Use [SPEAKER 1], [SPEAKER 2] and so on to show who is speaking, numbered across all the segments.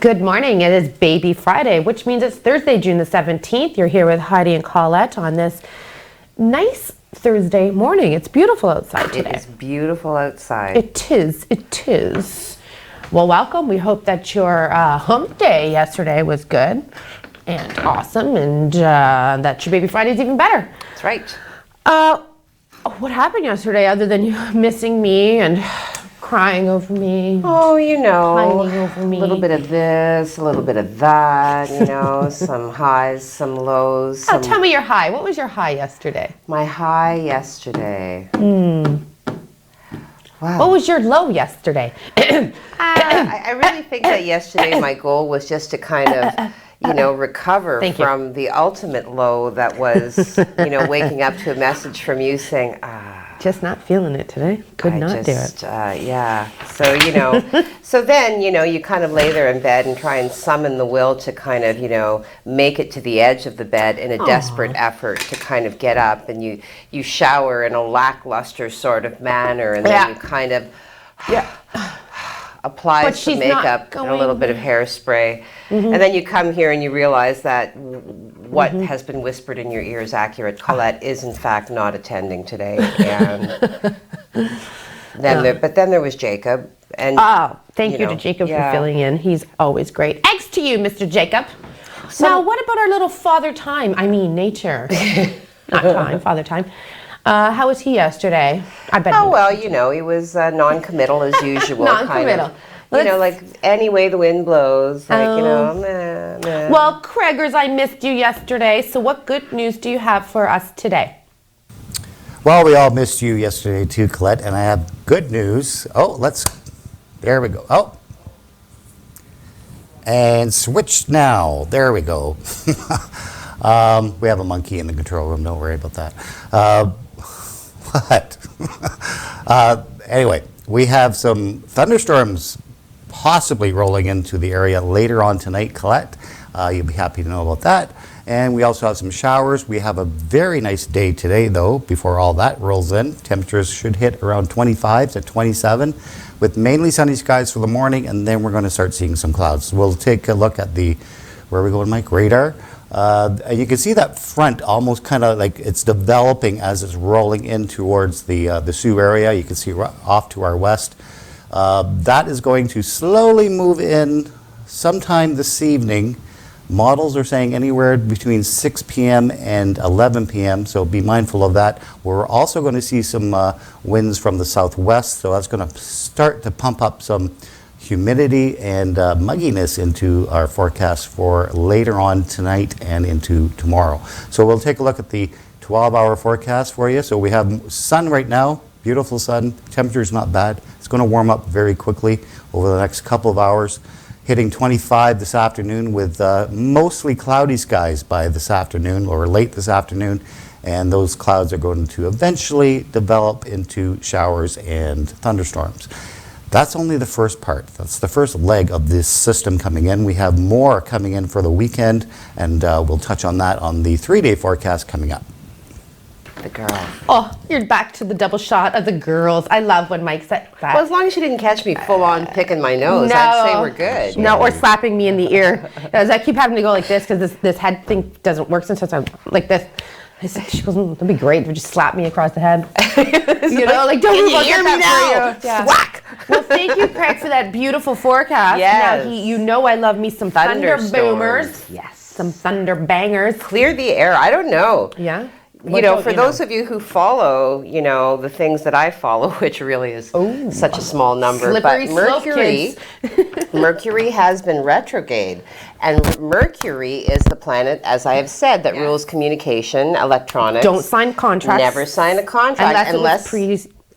[SPEAKER 1] Good morning. It is Baby Friday, which means it's Thursday, June the 17th. You're here with Heidi and Colette on this nice Thursday morning. It's beautiful outside today.
[SPEAKER 2] It is beautiful outside.
[SPEAKER 1] It is. It is. Well, welcome. We hope that your hump day yesterday was good and awesome, and that your Baby Friday is even better.
[SPEAKER 2] That's right.
[SPEAKER 1] What happened yesterday other than you missing me and crying over me?
[SPEAKER 2] Oh, you know,
[SPEAKER 1] pining over me.
[SPEAKER 2] A little bit of this, a little bit of that, you know, some highs, some lows.
[SPEAKER 1] Tell me your high. What was your high yesterday?
[SPEAKER 2] My high yesterday.
[SPEAKER 1] Wow. What was your low yesterday?
[SPEAKER 2] I really think that yesterday my goal was just to kind of, recover from the ultimate low that was, waking up to a message from you saying,
[SPEAKER 1] just not feeling it today. Could not do it.
[SPEAKER 2] Yeah. So, so then, you kind of lay there in bed and try and summon the will to kind of, make it to the edge of the bed in a desperate effort to kind of get up, and you shower in a lackluster sort of manner, and then you kind of apply some makeup and a little bit of hairspray. Mm-hmm. And then you come here and you realize that what has been whispered in your ear is accurate. Colette is in fact not attending today. And but then there was Jacob. And
[SPEAKER 1] thank you to Jacob for filling in. He's always great. Thanks to you, Mr. Jacob. So, now, what about our little father time? I mean, nature. Not time, father time. How was he yesterday? I bet.
[SPEAKER 2] Oh, well, he was non-committal as usual.
[SPEAKER 1] Non-committal.
[SPEAKER 2] Kind of, like any way the wind blows, meh.
[SPEAKER 1] Well, Craigers, I missed you yesterday, so what good news do you have for us today?
[SPEAKER 3] Well, we all missed you yesterday too, Colette, and I have good news. There we go. Oh. And switch now. There we go. We have a monkey in the control room, don't worry about that. Anyway, we have some thunderstorms possibly rolling into the area later on tonight, Colette. You'll be happy to know about that. And we also have some showers. We have a very nice day today, though, before all that rolls in. Temperatures should hit around 25 to 27 with mainly sunny skies for the morning, and then we're going to start seeing some clouds. We'll take a look at where are we going, Mike? Radar. And you can see that front almost kind of like it's developing as it's rolling in towards the Sioux area. You can see off to our west. That is going to slowly move in sometime this evening. Models are saying anywhere between 6 p.m. and 11 p.m., so be mindful of that. We're also going to see some winds from the southwest, so that's going to start to pump up some humidity and mugginess into our forecast for later on tonight and into tomorrow. So we'll take a look at the 12-hour forecast for you. So we have sun right now, beautiful sun. Temperature's not bad. It's going to warm up very quickly over the next couple of hours, hitting 25 this afternoon with mostly cloudy skies by this afternoon or late this afternoon. And those clouds are going to eventually develop into showers and thunderstorms. That's only the first part. That's the first leg of this system coming in. We have more coming in for the weekend, and we'll touch on that on the 3-day forecast coming up.
[SPEAKER 2] The girl.
[SPEAKER 1] Oh, you're back to the double shot of the girls. I love when Mike said that.
[SPEAKER 2] Well, as long as you didn't catch me full on picking my nose, I'd say we're good.
[SPEAKER 1] No, or slapping me in the ear. As I keep having to go like this because this head thing doesn't work sometimes. I'm like this. She goes, that'd be great if you just slap me across the head. Don't
[SPEAKER 2] you hear me now? Whack!
[SPEAKER 1] Well, thank you, Craig, for that beautiful forecast.
[SPEAKER 2] Yes.
[SPEAKER 1] Now, I love me some thunder boomers.
[SPEAKER 2] Yes.
[SPEAKER 1] Some thunder bangers.
[SPEAKER 2] Clear the air. I don't know.
[SPEAKER 1] Yeah.
[SPEAKER 2] For those of you who follow, the things that I follow, which really is such a small number,
[SPEAKER 1] slippery
[SPEAKER 2] but Mercury has been retrograde, and Mercury is the planet, as I have said, that rules communication, electronics.
[SPEAKER 1] Don't sign contracts.
[SPEAKER 2] Never sign a contract unless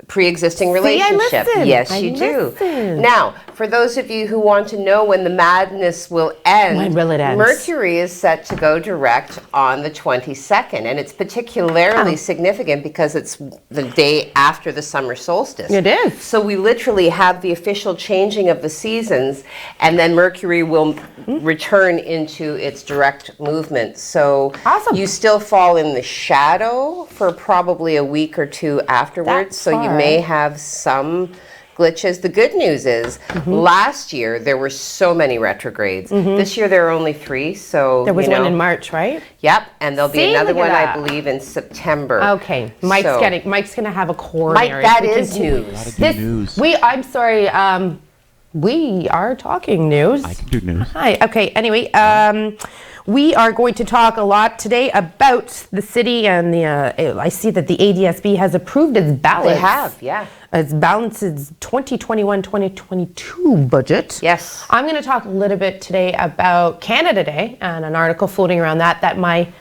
[SPEAKER 2] pre-existing relationship. Yes, you do. Now, for those of you who want to know when the madness will end,
[SPEAKER 1] when will it end?
[SPEAKER 2] Mercury is set to go direct on the 22nd, and it's particularly significant because it's the day after the summer solstice.
[SPEAKER 1] It is.
[SPEAKER 2] So we literally have the official changing of the seasons, and then Mercury will return into its direct movement. So you still fall in the shadow for probably a week or two afterwards. So you may have some glitches. The good news is last year there were so many retrogrades. This year there are only 3. So
[SPEAKER 1] There was one in March, right?
[SPEAKER 2] Yep, and there'll be
[SPEAKER 1] See,
[SPEAKER 2] another
[SPEAKER 1] look
[SPEAKER 2] one,
[SPEAKER 1] at
[SPEAKER 2] I
[SPEAKER 1] that.
[SPEAKER 2] believe, in September.
[SPEAKER 1] Okay, Mike's going to have a coronary.
[SPEAKER 2] Mike, that
[SPEAKER 1] if we
[SPEAKER 2] is
[SPEAKER 1] continue.
[SPEAKER 2] news.
[SPEAKER 4] News.
[SPEAKER 1] I'm sorry. We are talking news.
[SPEAKER 4] I can do news.
[SPEAKER 1] Hi. Okay. Anyway, we are going to talk a lot today about the city and the. I see that the ADSB has approved its balance.
[SPEAKER 2] They have, yeah.
[SPEAKER 1] Its balances 2021-2022 budget.
[SPEAKER 2] Yes.
[SPEAKER 1] I'm going to talk a little bit today about Canada Day and an article floating around that my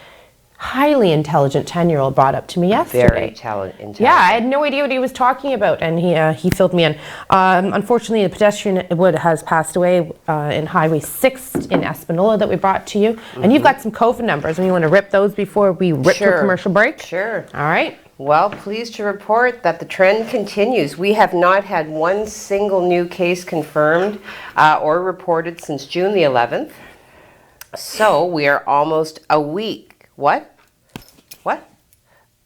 [SPEAKER 1] highly intelligent 10-year-old brought up to me yesterday.
[SPEAKER 2] Very intelligent.
[SPEAKER 1] Yeah, I had no idea what he was talking about, and he filled me in. Unfortunately, the pedestrian has passed away in Highway 6 in Espanola that we brought to you. And you've got some COVID numbers, and you want to rip those before we rip to a commercial break?
[SPEAKER 2] Sure.
[SPEAKER 1] All right.
[SPEAKER 2] Well, pleased to report that the trend continues. We have not had one single new case confirmed or reported since June the 11th. So we are almost a week. What?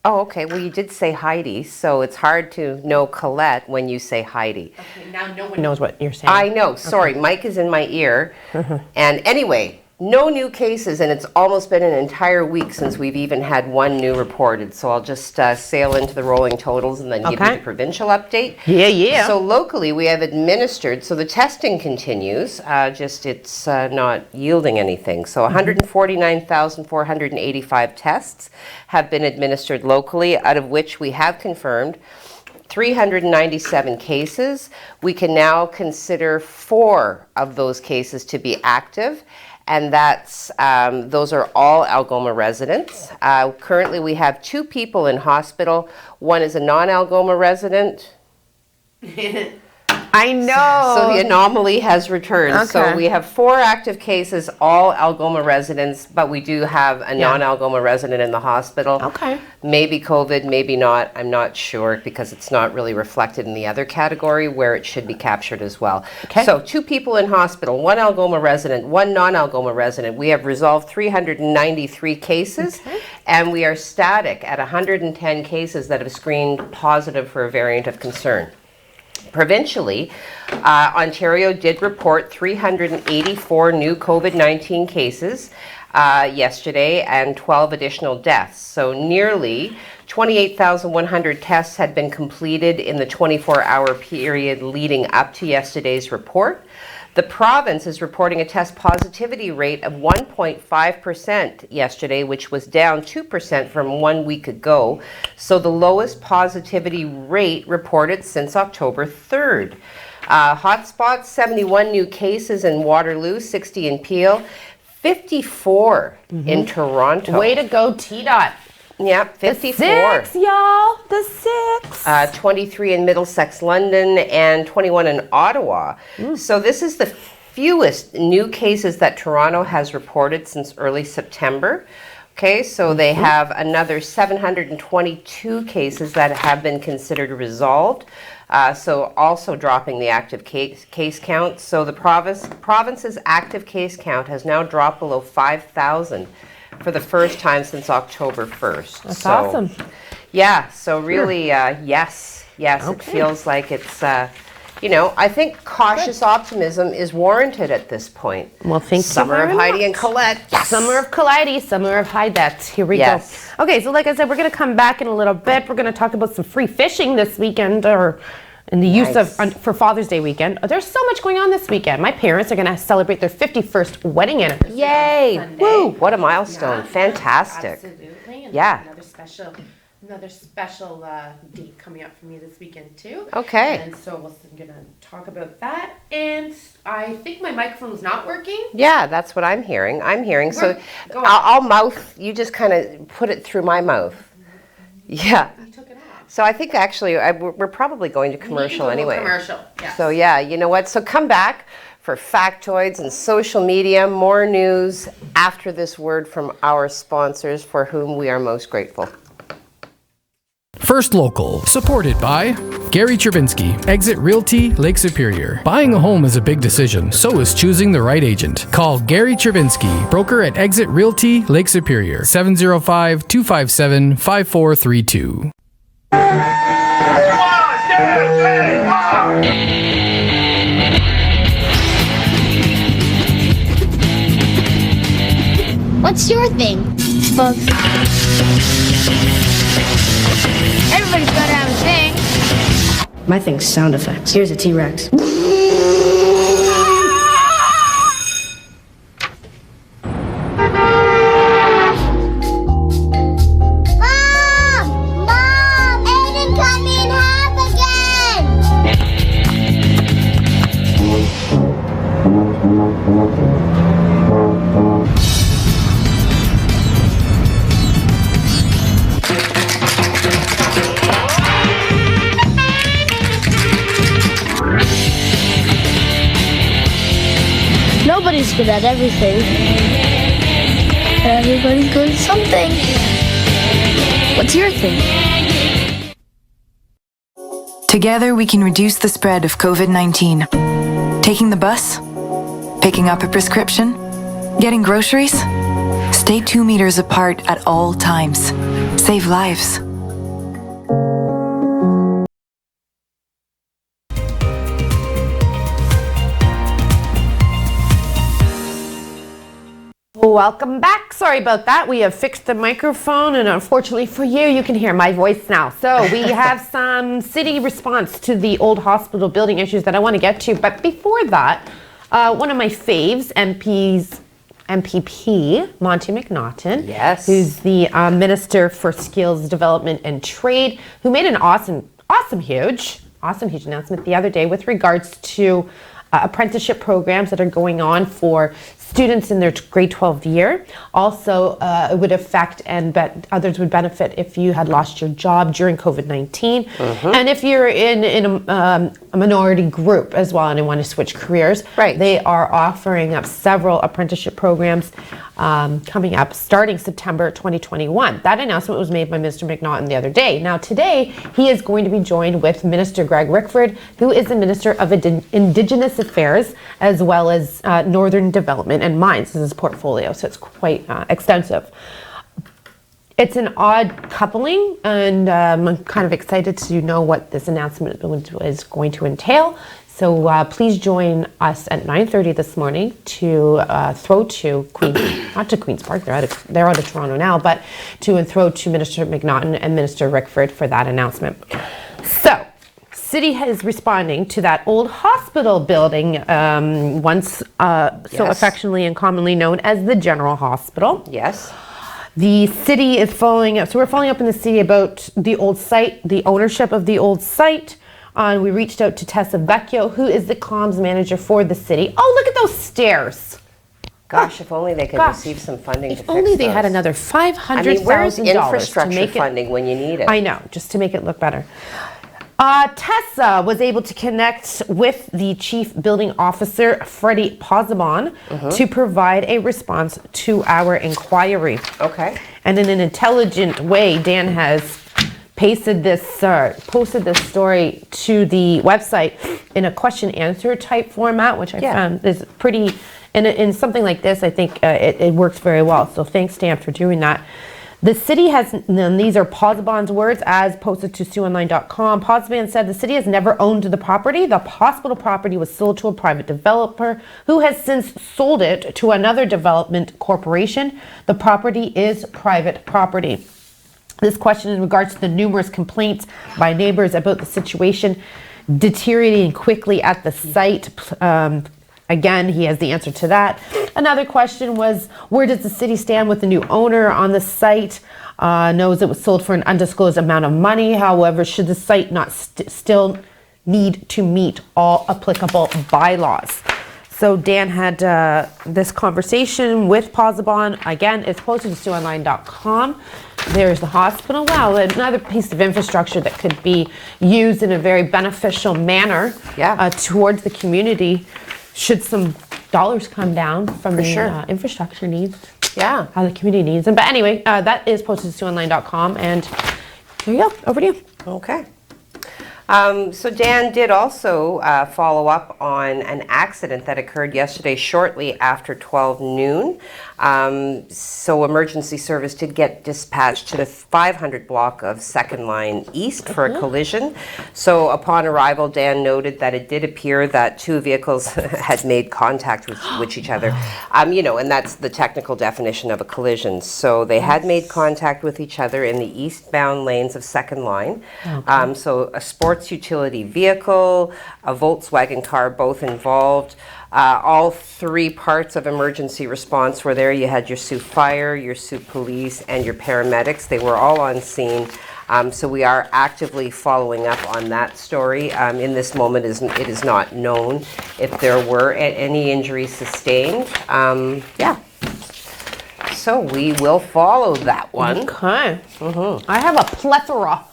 [SPEAKER 2] Oh, okay. Well, you did say Heidi, so it's hard to know Colette when you say Heidi.
[SPEAKER 1] Okay, now no one knows what you're saying.
[SPEAKER 2] I know. Sorry, Mike is in my ear. And anyway, no new cases, and it's almost been an entire week since we've even had one new reported. So I'll just sail into the rolling totals and then give you the provincial update.
[SPEAKER 1] Yeah.
[SPEAKER 2] So locally, we have administered, so the testing continues, just it's not yielding anything. So 149,485 tests have been administered locally, out of which we have confirmed 397 cases. We can now consider 4 of those cases to be active. And those are all Algoma residents. Currently, we have 2 people in hospital. One is a non-Algoma resident.
[SPEAKER 1] I know.
[SPEAKER 2] So the anomaly has returned.
[SPEAKER 1] Okay.
[SPEAKER 2] So we have 4 active cases, all Algoma residents, but we do have a non-Algoma resident in the hospital.
[SPEAKER 1] Okay.
[SPEAKER 2] Maybe COVID, maybe not. I'm not sure because it's not really reflected in the other category where it should be captured as well.
[SPEAKER 1] Okay.
[SPEAKER 2] So 2 people in hospital, 1 Algoma resident, 1 non-Algoma resident. We have resolved 393 cases, and we are static at 110 cases that have screened positive for a variant of concern. Provincially, Ontario did report 384 new COVID-19 cases yesterday and 12 additional deaths. So nearly 28,100 tests had been completed in the 24-hour period leading up to yesterday's report. The province is reporting a test positivity rate of 1.5% yesterday, which was down 2% from 1 week ago. So the lowest positivity rate reported since October 3rd. Hotspots, 71 new cases in Waterloo, 60 in Peel, 54 in Toronto.
[SPEAKER 1] Way to go, T-Dot.
[SPEAKER 2] Yeah, 54.
[SPEAKER 1] 6, y'all. The 6.
[SPEAKER 2] 23 in Middlesex, London, and 21 in Ottawa. So this is the fewest new cases that Toronto has reported since early September. Okay, so they have another 722 cases that have been considered resolved. So also dropping the active case count. So the province's active case count has now dropped below 5,000 for the first time since October 1st.
[SPEAKER 1] That's awesome.
[SPEAKER 2] Yeah, so really, yes, it feels like it's, I think cautious optimism is warranted at this point.
[SPEAKER 1] Well, thank you
[SPEAKER 2] Summer
[SPEAKER 1] very
[SPEAKER 2] of Heidi and
[SPEAKER 1] much.
[SPEAKER 2] Colette. Yes.
[SPEAKER 1] Summer of Collide, Summer of Hydette. Here we
[SPEAKER 2] Yes.
[SPEAKER 1] go. Okay, so like I said, we're going to come back in a little bit. We're going to talk about some free fishing this weekend, or in the use of for Father's Day weekend. There's so much going on this weekend. My parents are going to celebrate their 51st wedding anniversary.
[SPEAKER 2] Yay!
[SPEAKER 1] on Sunday.
[SPEAKER 2] Woo! What a milestone.
[SPEAKER 1] Yeah.
[SPEAKER 2] Fantastic.
[SPEAKER 1] Absolutely. And
[SPEAKER 2] Yeah.
[SPEAKER 1] Another special date coming up for me this weekend too.
[SPEAKER 2] Okay.
[SPEAKER 1] And so we're going to talk about that. And I think my microphone's not working.
[SPEAKER 2] Yeah, that's what I'm hearing. So
[SPEAKER 1] Go on.
[SPEAKER 2] I'll mouth, you just kind of put it through my mouth. Yeah.
[SPEAKER 1] You took it off.
[SPEAKER 2] So I think actually we're probably going to commercial anyway.
[SPEAKER 1] Commercial. Yes.
[SPEAKER 2] So yeah, you know what? So come back for factoids and social media, more news after this word from our sponsors for whom we are most grateful.
[SPEAKER 5] First Local, supported by Gary Chervinsky, Exit Realty, Lake Superior. Buying a home is a big decision, so is choosing the right agent. Call Gary Chervinsky, broker at Exit Realty, Lake Superior, 705-257-5432.
[SPEAKER 6] 1, 2, 3, 4.
[SPEAKER 4] What's your thing? Bugs. Everybody's gotta have a thing.
[SPEAKER 6] My thing's sound effects. Here's a T-Rex.
[SPEAKER 4] Nobody's good at everything. Everybody's good at something. What's your thing?
[SPEAKER 7] Together we can reduce the spread of COVID-19. Taking the bus, picking up a prescription, getting groceries. Stay 2 meters apart at all times. Save lives.
[SPEAKER 1] Welcome back. Sorry about that. We have fixed the microphone, and unfortunately for you, you can hear my voice now. So we have some city response to the old hospital building issues that I want to get to. But before that, one of my faves, MPP, Monty McNaughton,
[SPEAKER 2] Yes.
[SPEAKER 1] who's the Minister for Skills Development and Trade, who made an awesome huge announcement the other day with regards to apprenticeship programs that are going on for students in their grade 12 year. Also, it would affect others would benefit if you had lost your job during COVID-19. And if you're in a minority group as well and you want to switch careers,
[SPEAKER 2] Right.
[SPEAKER 1] they are offering up several apprenticeship programs coming up starting September 2021. That announcement was made by Mr. McNaughton the other day. Now today, he is going to be joined with Minister Greg Rickford, who is the Minister of Indigenous Affairs, as well as Northern Development and Mines is his portfolio, so it's quite extensive. It's an odd coupling, and I'm kind of excited to know what this announcement is going to entail. So please join us at 9:30 this morning to throw to not to Queen's Park, they're out of Toronto now, but to throw to Minister McNaughton and Minister Rickford for that announcement. So, City is responding to that old hospital building, once so affectionately and commonly known as the General Hospital.
[SPEAKER 2] Yes.
[SPEAKER 1] The city is following up. So we're following up in the city about the old site, the ownership of the old site. We reached out to Tessa Vecchio, who is the comms manager for the city. Oh, look at those stairs.
[SPEAKER 2] Gosh, if only they could receive some funding to fix
[SPEAKER 1] If only they
[SPEAKER 2] those.
[SPEAKER 1] had another $500,000
[SPEAKER 2] where's
[SPEAKER 1] to
[SPEAKER 2] infrastructure
[SPEAKER 1] make it,
[SPEAKER 2] funding when you need it?
[SPEAKER 1] I know, just to make it look better. Tessa was able to connect with the Chief Building Officer, Freddie Pozzebon, to provide a response to our inquiry.
[SPEAKER 2] Okay.
[SPEAKER 1] And in an intelligent way, Dan has posted this story to the website in a question-answer type format, which I found is pretty, in something like this, I think it works very well. So thanks, Dan, for doing that. The city has, and these are Pozzebon's words as posted to SiouxOnline.com. Pozzebon said the city has never owned the property. The hospital property was sold to a private developer who has since sold it to another development corporation. The property is private property. This question in regards to the numerous complaints by neighbors about the situation deteriorating quickly at the site. Again, he has the answer to that. Another question was, where does the city stand with the new owner on the site? Knows it was sold for an undisclosed amount of money. However, should the site not still need to meet all applicable bylaws? So Dan had this conversation with Pozzebon. Again, it's posted to SiouxOnline.com. There's the hospital. Wow, another piece of infrastructure that could be used in a very beneficial manner towards the community. Should some dollars come down from the infrastructure needs, how the community needs them. But anyway, that is posted to SiouxOnline.com, and there you go. Over to you.
[SPEAKER 2] Okay. So Dan did also follow up on an accident that occurred yesterday shortly after 12 noon. So emergency service did get dispatched to the 500 block of Second Line East for a collision. So upon arrival, Dan noted that it did appear that two vehicles had made contact with each other. And that's the technical definition of a collision. So they had made contact with each other in the eastbound lanes of Second Line. So a sports utility vehicle, a Volkswagen car, both involved. All three parts of emergency response were there. You had your Sault Fire, your Sault Police, and your paramedics. They were all on scene. So we are actively following up on that story. In this moment, it is not known if there were any injuries sustained. So we will follow that one.
[SPEAKER 1] Okay. I have a plethora.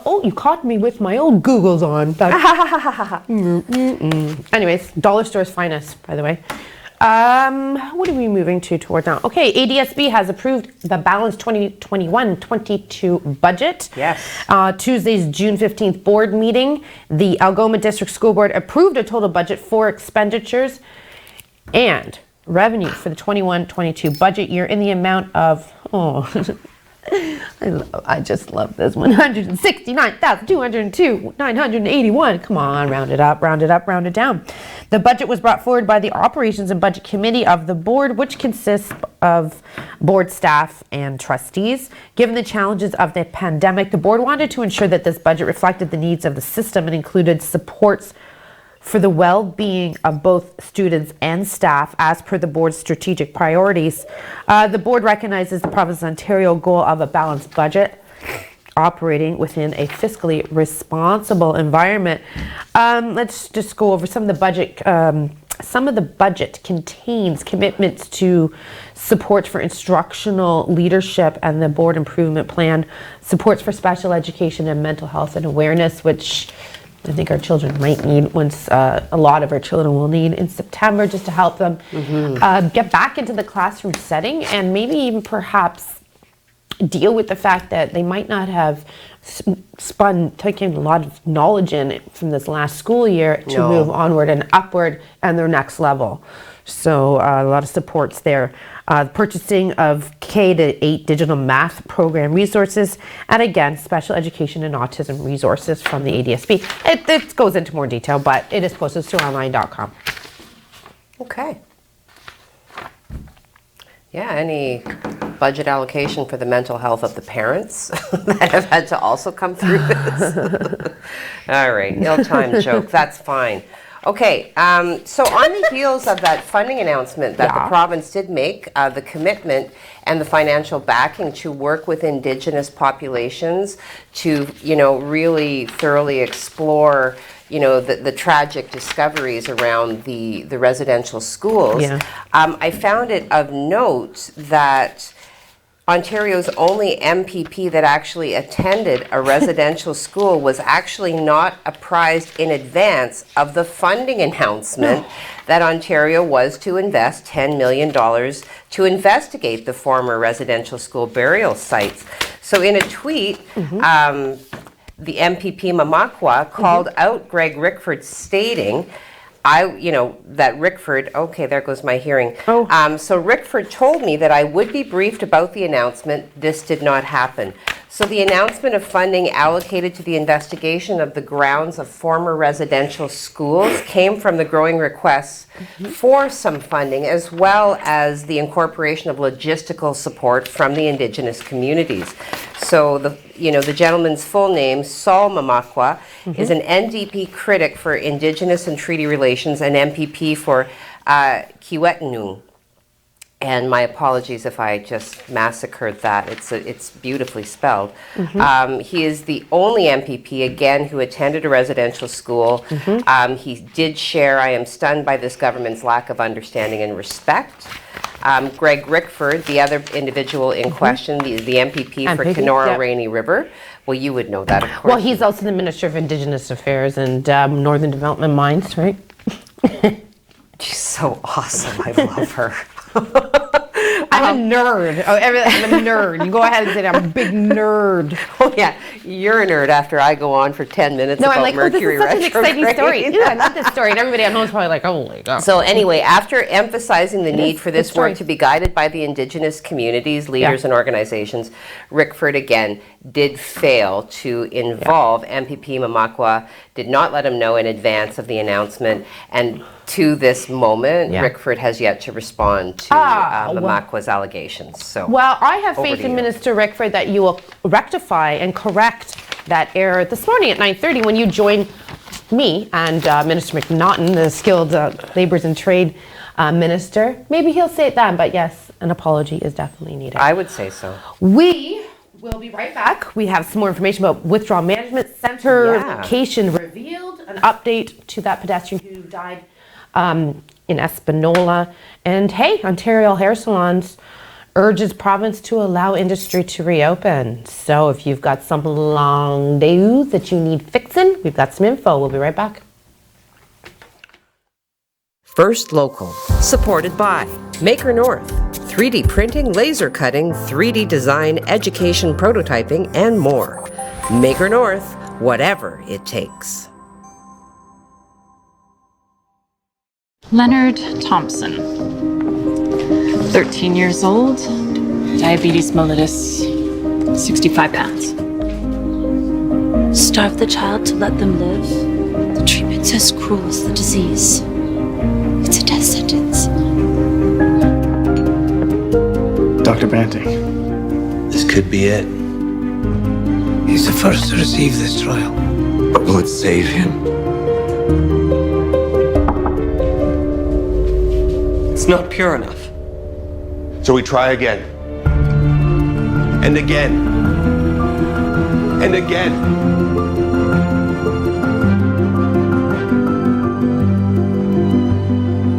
[SPEAKER 1] You caught me with my old Googles on. Anyways, dollar store's finest, by the way. What are we moving toward now? Okay, ADSB has approved the balanced 2021-22 budget.
[SPEAKER 2] Yes.
[SPEAKER 1] Tuesday's June 15th board meeting, the Algoma District School Board approved a total budget for expenditures and revenue for the 21-22 budget year in the amount of, I just love this, 169,202,981. Come on, round it up, round it up, round it down. The budget was brought forward by the Operations and Budget Committee of the board, which consists of board staff and trustees. Given the challenges of the pandemic, the board wanted to ensure that this budget reflected the needs of the system and included supports for the well-being of both students and staff as per the board's strategic priorities. The board recognizes the province of Ontario goal of a balanced budget operating within a fiscally responsible environment. Let's just go over some of the budget. Some of the budget contains commitments to support for instructional leadership and the board improvement plan, supports for special education and mental health and awareness, which I think our children might need once a lot of our children will need in September, just to help them get back into the classroom setting and maybe even perhaps deal with the fact that they might not have taken a lot of knowledge in from this last school year to move onward and upward and their next level. So a lot of supports there. Purchasing of K-8 digital math program resources, and again, special education and autism resources from the ADSB. It goes into more detail, but it is posted to online.com.
[SPEAKER 2] Okay. Yeah, any budget allocation for the mental health of the parents that have had to also come through this? All right, ill-timed joke, that's fine. Okay, so on the heels of that funding announcement that the province did make, the commitment and the financial backing to work with Indigenous populations to, really thoroughly explore, the tragic discoveries around the residential schools, I found it of note that Ontario's only MPP that actually attended a residential school was actually not apprised in advance of the funding announcement that Ontario was to invest $10 million to investigate the former residential school burial sites. So in a tweet, the MPP Mamakwa called out Greg Rickford, stating, that Rickford, okay, there goes my hearing. So Rickford told me that I would be briefed about the announcement. This did not happen. So the announcement of funding allocated to the investigation of the grounds of former residential schools came from the growing requests for some funding, as well as the incorporation of logistical support from the Indigenous communities. So the gentleman's full name, Saul Mamakwa, is an NDP critic for Indigenous and Treaty Relations and MPP for Kiiwetinoong. And my apologies if I just massacred that. It's beautifully spelled. He is the only MPP, again, who attended a residential school. He did share, I am stunned by this government's lack of understanding and respect. Greg Rickford, the other individual in question, the MPP for Kenora Rainy River. Well, you would know that, of course.
[SPEAKER 1] Well, he's also the Minister of Indigenous Affairs and Northern Development Mines, right?
[SPEAKER 2] She's so awesome. I love her.
[SPEAKER 1] I'm a nerd. Oh, I'm a nerd. You go ahead and say that. I'm a big nerd.
[SPEAKER 2] Oh yeah, you're a nerd after I go on for 10 minutes about
[SPEAKER 1] I'm like,
[SPEAKER 2] Mercury
[SPEAKER 1] this is such an exciting story.
[SPEAKER 2] retrograde.
[SPEAKER 1] Yeah, I love this story. And everybody at home is probably like, holy God.
[SPEAKER 2] So anyway, after emphasizing the need for this
[SPEAKER 1] good story.
[SPEAKER 2] work to be guided by the Indigenous communities, leaders,
[SPEAKER 1] Yeah.
[SPEAKER 2] and organizations, Rickford again did fail to involve MPP Mamakwa, did not let him know in advance of the announcement, and to this moment,
[SPEAKER 1] Yeah.
[SPEAKER 2] Rickford has yet to respond to Mamakwa's allegations. So,
[SPEAKER 1] Well, I have
[SPEAKER 2] over
[SPEAKER 1] faith
[SPEAKER 2] to
[SPEAKER 1] in
[SPEAKER 2] you.
[SPEAKER 1] Minister Rickford that you will rectify and correct that error this morning at 9:30 when you join me and Minister McNaughton, the skilled labours and trade minister. Maybe he'll say it then, but yes, an apology is definitely needed.
[SPEAKER 2] I would say so.
[SPEAKER 1] We will be right back. We have some more information about Withdrawal Management Center
[SPEAKER 2] Yeah.
[SPEAKER 1] location revealed, an update to that pedestrian who died in Espanola. And hey, Ontario Hair Salons urges province to allow industry to reopen. So if you've got some long days that you need fixing, we've got some info. We'll be right back.
[SPEAKER 2] First Local, supported by Maker North, 3D printing, laser cutting, 3D design, education, prototyping, and more. Maker North, whatever it takes.
[SPEAKER 8] Leonard Thompson, 13 years old, diabetes mellitus, 65 pounds.
[SPEAKER 4] Starve the child to let them live? The treatment's as cruel as the disease. It's a death sentence.
[SPEAKER 9] Dr. Banting.
[SPEAKER 10] This could be it.
[SPEAKER 11] He's the first to receive this trial.
[SPEAKER 10] But will it save him? It's not pure enough.
[SPEAKER 11] So we try again. And again. And again.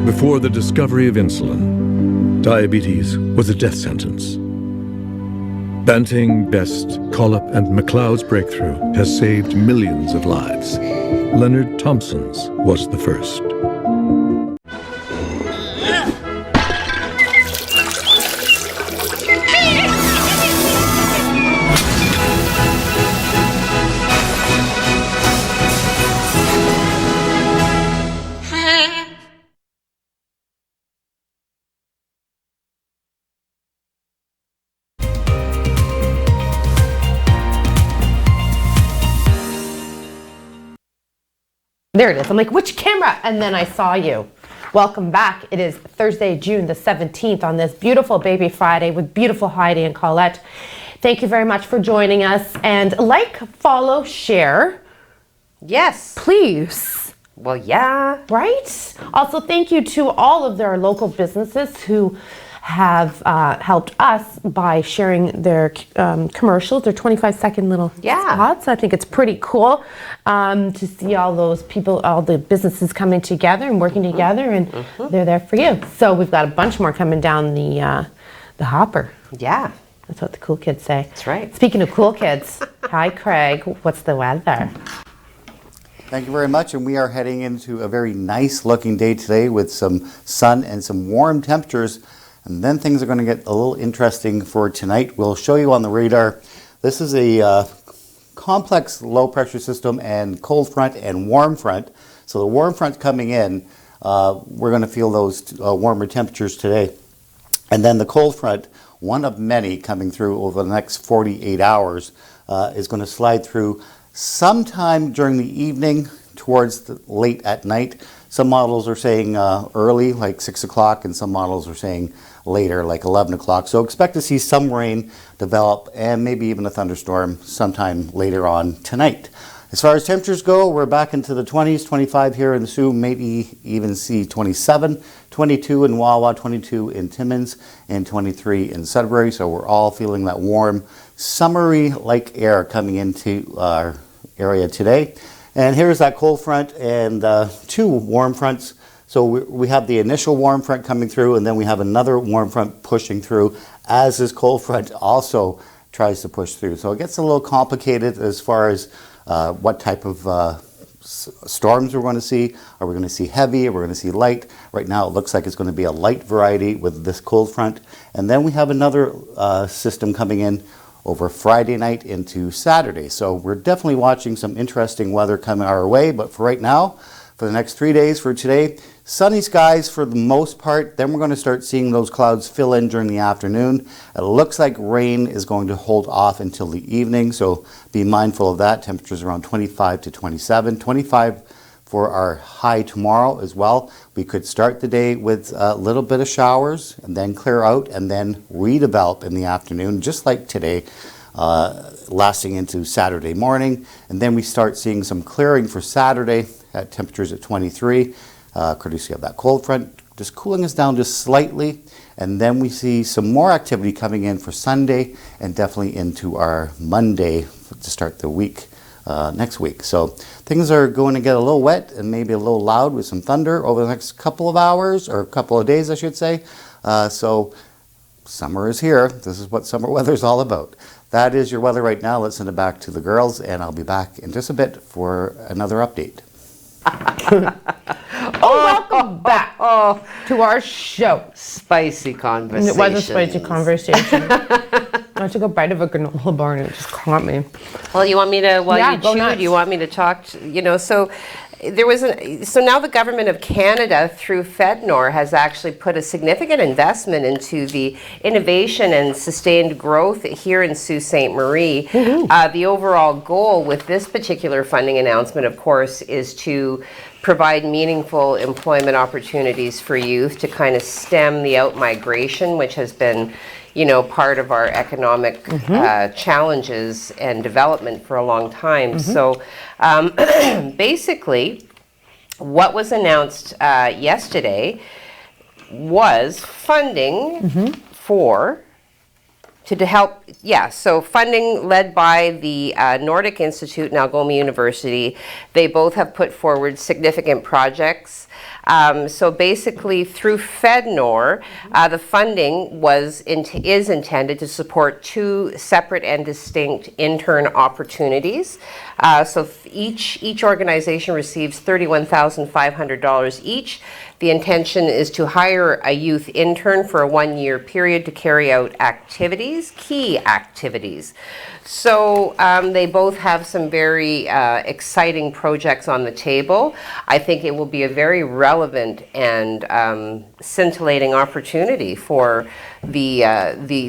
[SPEAKER 12] Before the discovery of insulin, diabetes was a death sentence. Banting, Best, Collop, and McLeod's breakthrough has saved millions of lives. Leonard Thompson's was the first.
[SPEAKER 1] There it is. I'm like, which camera? And then I saw you. Welcome back. It is Thursday, June the 17th on this beautiful Baby Friday with beautiful Heidi and Colette. Thank you very much for joining us. And like, follow, share.
[SPEAKER 2] Yes.
[SPEAKER 1] Please.
[SPEAKER 2] Well, yeah.
[SPEAKER 1] Right? Also, thank you to all of our local businesses who have helped us by sharing their commercials, their 25-second little spots. I think it's pretty cool to see all those people, all the businesses coming together and working together, and they're there for you. So we've got a bunch more coming down the hopper.
[SPEAKER 2] Yeah.
[SPEAKER 1] That's what the cool kids say.
[SPEAKER 2] That's right.
[SPEAKER 1] Speaking of cool kids, hi Craig, what's the weather?
[SPEAKER 3] Thank you very much, and we are heading into a very nice looking day today with some sun and some warm temperatures. And then things are going to get a little interesting for tonight. We'll show you on the radar. This is a complex low pressure system and cold front and warm front. So the warm front coming in, we're going to feel those warmer temperatures today. And then the cold front, one of many coming through over the next 48 hours, is going to slide through sometime during the evening towards the late at night. Some models are saying early, like 6 o'clock, and some models are saying later, like 11 o'clock. So expect to see some rain develop and maybe even a thunderstorm sometime later on tonight. As far as temperatures go, we're back into the 20s, 25 here in the Sault, maybe even see 27, 22 in Wawa, 22 in Timmins, and 23 in Sudbury. So we're all feeling that warm, summery-like air coming into our area today. And here's that cold front and two warm fronts. So we have the initial warm front coming through, and then we have another warm front pushing through as this cold front also tries to push through. So it gets a little complicated as far as what type of storms we're going to see. Are we going to see heavy? Are we going to see light? Right now it looks like it's going to be a light variety with this cold front. And then we have another system coming in over Friday night into Saturday. So we're definitely watching some interesting weather coming our way. But for right now, for the next 3 days for today, sunny skies for the most part. Then we're going to start seeing those clouds fill in during the afternoon. It looks like rain is going to hold off until the evening, so be mindful of that. Temperatures around 25 to 27. 25 for our high tomorrow as well. We could start the day with a little bit of showers and then clear out and then redevelop in the afternoon, just like today, lasting into Saturday morning. And then we start seeing some clearing for Saturday at temperatures at 23. Courtesy of that cold front, just cooling us down just slightly. And then we see some more activity coming in for Sunday and definitely into our Monday to start the week next week. So things are going to get a little wet and maybe a little loud with some thunder over the next couple of hours, or a couple of days I should say. So summer is here. This is what summer weather is all about. That is your weather right now. Let's send it back to the girls, and I'll be back in just a bit for another update.
[SPEAKER 1] Welcome back to our show.
[SPEAKER 2] Spicy conversation.
[SPEAKER 1] It was a spicy conversation. I took a bite of a granola bar and it just caught me.
[SPEAKER 2] Well, you want me to, while you chew,
[SPEAKER 1] nuts.
[SPEAKER 2] do you want me to talk, so there was so now the government of Canada through FedNor has actually put a significant investment into the innovation and sustained growth here in Sault Ste. Marie. The overall goal with this particular funding announcement, of course, is to provide meaningful employment opportunities for youth to kind of stem the out-migration, which has been, part of our economic challenges and development for a long time. So basically, what was announced yesterday was funding to help, so funding led by the Nordic Institute and Algoma University. They both have put forward significant projects. So basically, through FedNor, the funding is intended to support 2 separate and distinct intern opportunities. So each organization receives $31,500 each. The intention is to hire a youth intern for a 1-year period to carry out key activities. So they both have some very exciting projects on the table. I think it will be a very relevant and scintillating opportunity for the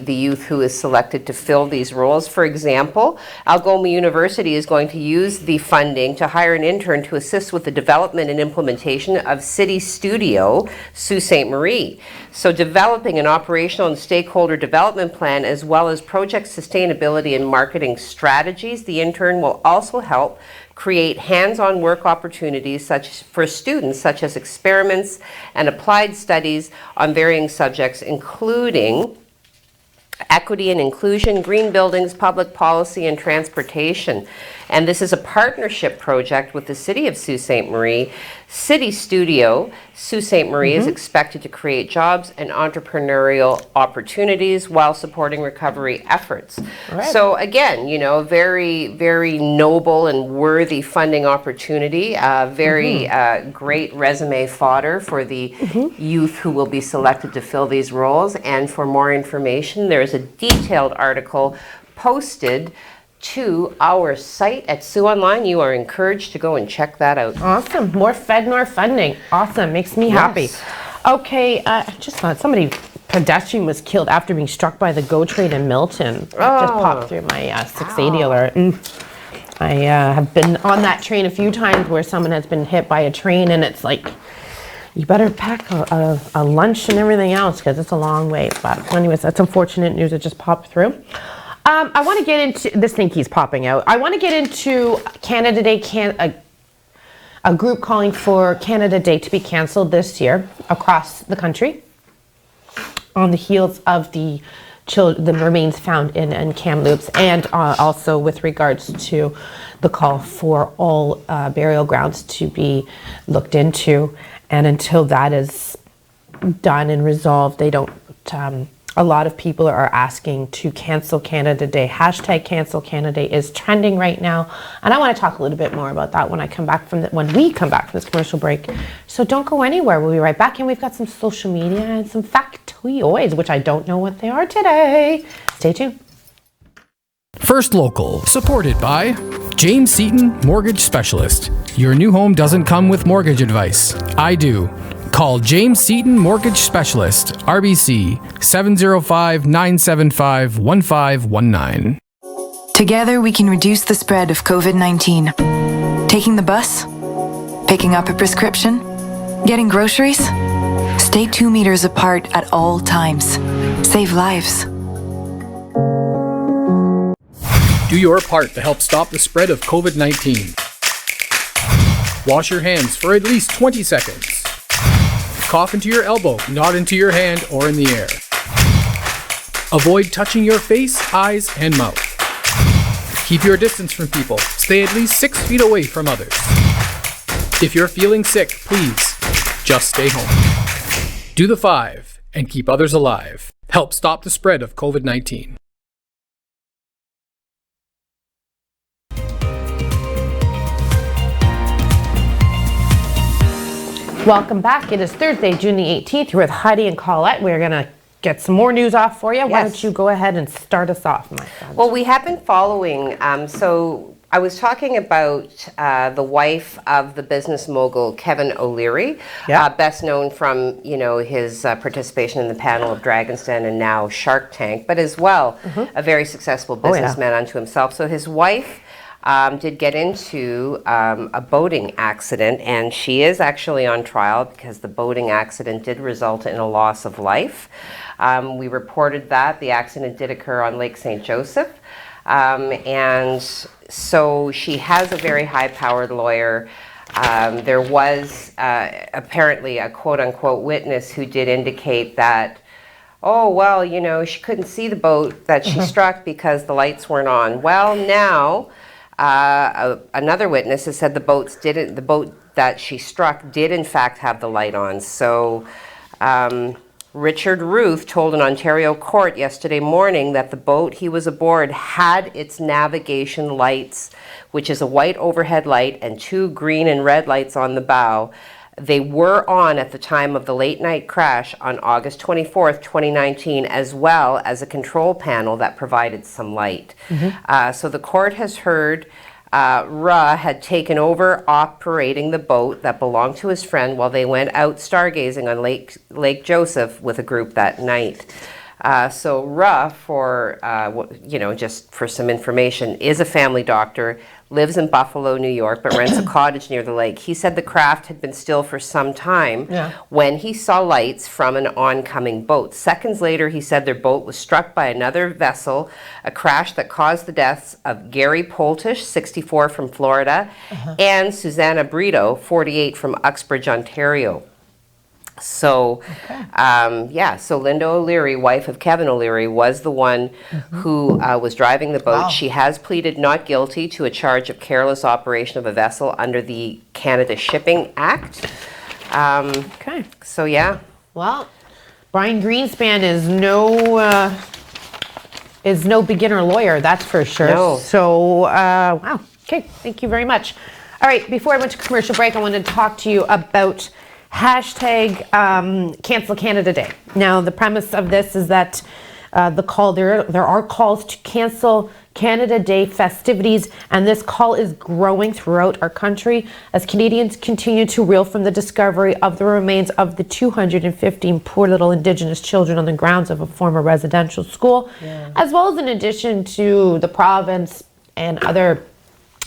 [SPEAKER 2] youth who is selected to fill these roles. For example, Algoma University is going to use the funding to hire an intern to assist with the development and implementation of City Studio Sault Ste. Marie. So developing an operational and stakeholder development plan, as well as project sustainability and marketing strategies. The intern will also help create hands-on work opportunities for students, such as experiments and applied studies on varying subjects, including equity and inclusion, green buildings, public policy, and transportation. And this is a partnership project with the City of Sault Ste. Marie. City Studio Sault Ste. Marie is expected to create jobs and entrepreneurial opportunities while supporting recovery efforts. Right. So again, very, very noble and worthy funding opportunity. Very great resume fodder for the youth who will be selected to fill these roles. And for more information, there is a detailed article posted to our site at Sioux Online. You are encouraged to go and check that out.
[SPEAKER 1] Awesome. More FedNor funding. Awesome. Makes me happy. Okay, I just thought pedestrian was killed after being struck by the GO train in Milton. Just popped through my 680 alert. I have been on that train a few times where someone has been hit by a train, and it's like, you better pack a lunch and everything else because it's a long way. But anyways, that's unfortunate news that just popped through. I want to get into, this thing keeps popping out. I want to get into Canada Day, a group calling for Canada Day to be canceled this year across the country on the heels of the remains found in Kamloops, and also with regards to the call for all burial grounds to be looked into. And until that is done and resolved, they don't a lot of people are asking to cancel Canada Day. Hashtag cancel Canada Day is trending right now. And I want to talk a little bit more about that when we come back from this commercial break. So don't go anywhere. We'll be right back. And we've got some social media and some factoids, which I don't know what they are today. Stay tuned.
[SPEAKER 5] First Local, supported by James Seaton, Mortgage Specialist. Your new home doesn't come with mortgage advice. I do. Call James Seaton Mortgage Specialist, RBC 705-975-1519.
[SPEAKER 7] Together we can reduce the spread of COVID-19. Taking the bus, picking up a prescription, getting groceries. Stay 2 meters apart at all times. Save lives.
[SPEAKER 5] Do your part to help stop the spread of COVID-19. Wash your hands for at least 20 seconds. Cough into your elbow, not into your hand or in the air. Avoid touching your face, eyes, and mouth. Keep your distance from people. Stay at least 6 feet away from others. If you're feeling sick, please just stay home. Do the 5 and keep others alive. Help stop the spread of COVID-19.
[SPEAKER 1] Welcome back. It is Thursday, June the 18th. You're with Heidi and Colette. We're going to get some more news off for you.
[SPEAKER 2] Yes.
[SPEAKER 1] Why don't you go ahead and start us off, my friend?
[SPEAKER 2] Well, we have been following, so I was talking about the wife of the business mogul Kevin O'Leary, best known from, his participation in the panel of Dragon's Den and now Shark Tank, but as well, a very successful businessman unto himself. So his wife did get into a boating accident, and she is actually on trial because the boating accident did result in a loss of life. We reported that the accident did occur on Lake St. Joseph, and so she has a very high-powered lawyer. There was apparently a quote-unquote witness who did indicate that, oh, well, she couldn't see the boat that she struck because the lights weren't on. Well, now another witness has said the boat that she struck did in fact have the light on. So Richard Ruth told an Ontario court yesterday morning that the boat he was aboard had its navigation lights, which is a white overhead light and 2 green and red lights on the bow. They were on at the time of the late night crash on August 24th, 2019, as well as a control panel that provided some light. So the court has heard Ra had taken over operating the boat that belonged to his friend while they went out stargazing on Lake Joseph with a group that night. So Ra, for just for some information, is a family doctor, lives in Buffalo, New York, but rents a cottage near the lake. He said the craft had been still for some time when he saw lights from an oncoming boat. Seconds later, he said their boat was struck by another vessel, a crash that caused the deaths of Gary Poltish, 64, from Florida, and Susanna Brito, 48, from Uxbridge, Ontario. So, so Linda O'Leary, wife of Kevin O'Leary, was the one who was driving the boat. She has pleaded not guilty to a charge of careless operation of a vessel under the Canada Shipping Act. So, yeah.
[SPEAKER 1] Well, Brian Greenspan is no beginner lawyer, that's for sure.
[SPEAKER 2] No.
[SPEAKER 1] So, wow. Okay, thank you very much. All right, before I went to commercial break, I wanted to talk to you about hashtag Cancel Canada Day. Now, the premise of this is that there are calls to cancel Canada Day festivities, and this call is growing throughout our country as Canadians continue to reel from the discovery of the remains of the 215 poor little Indigenous children on the grounds of a former residential school, as well as in addition to the province and other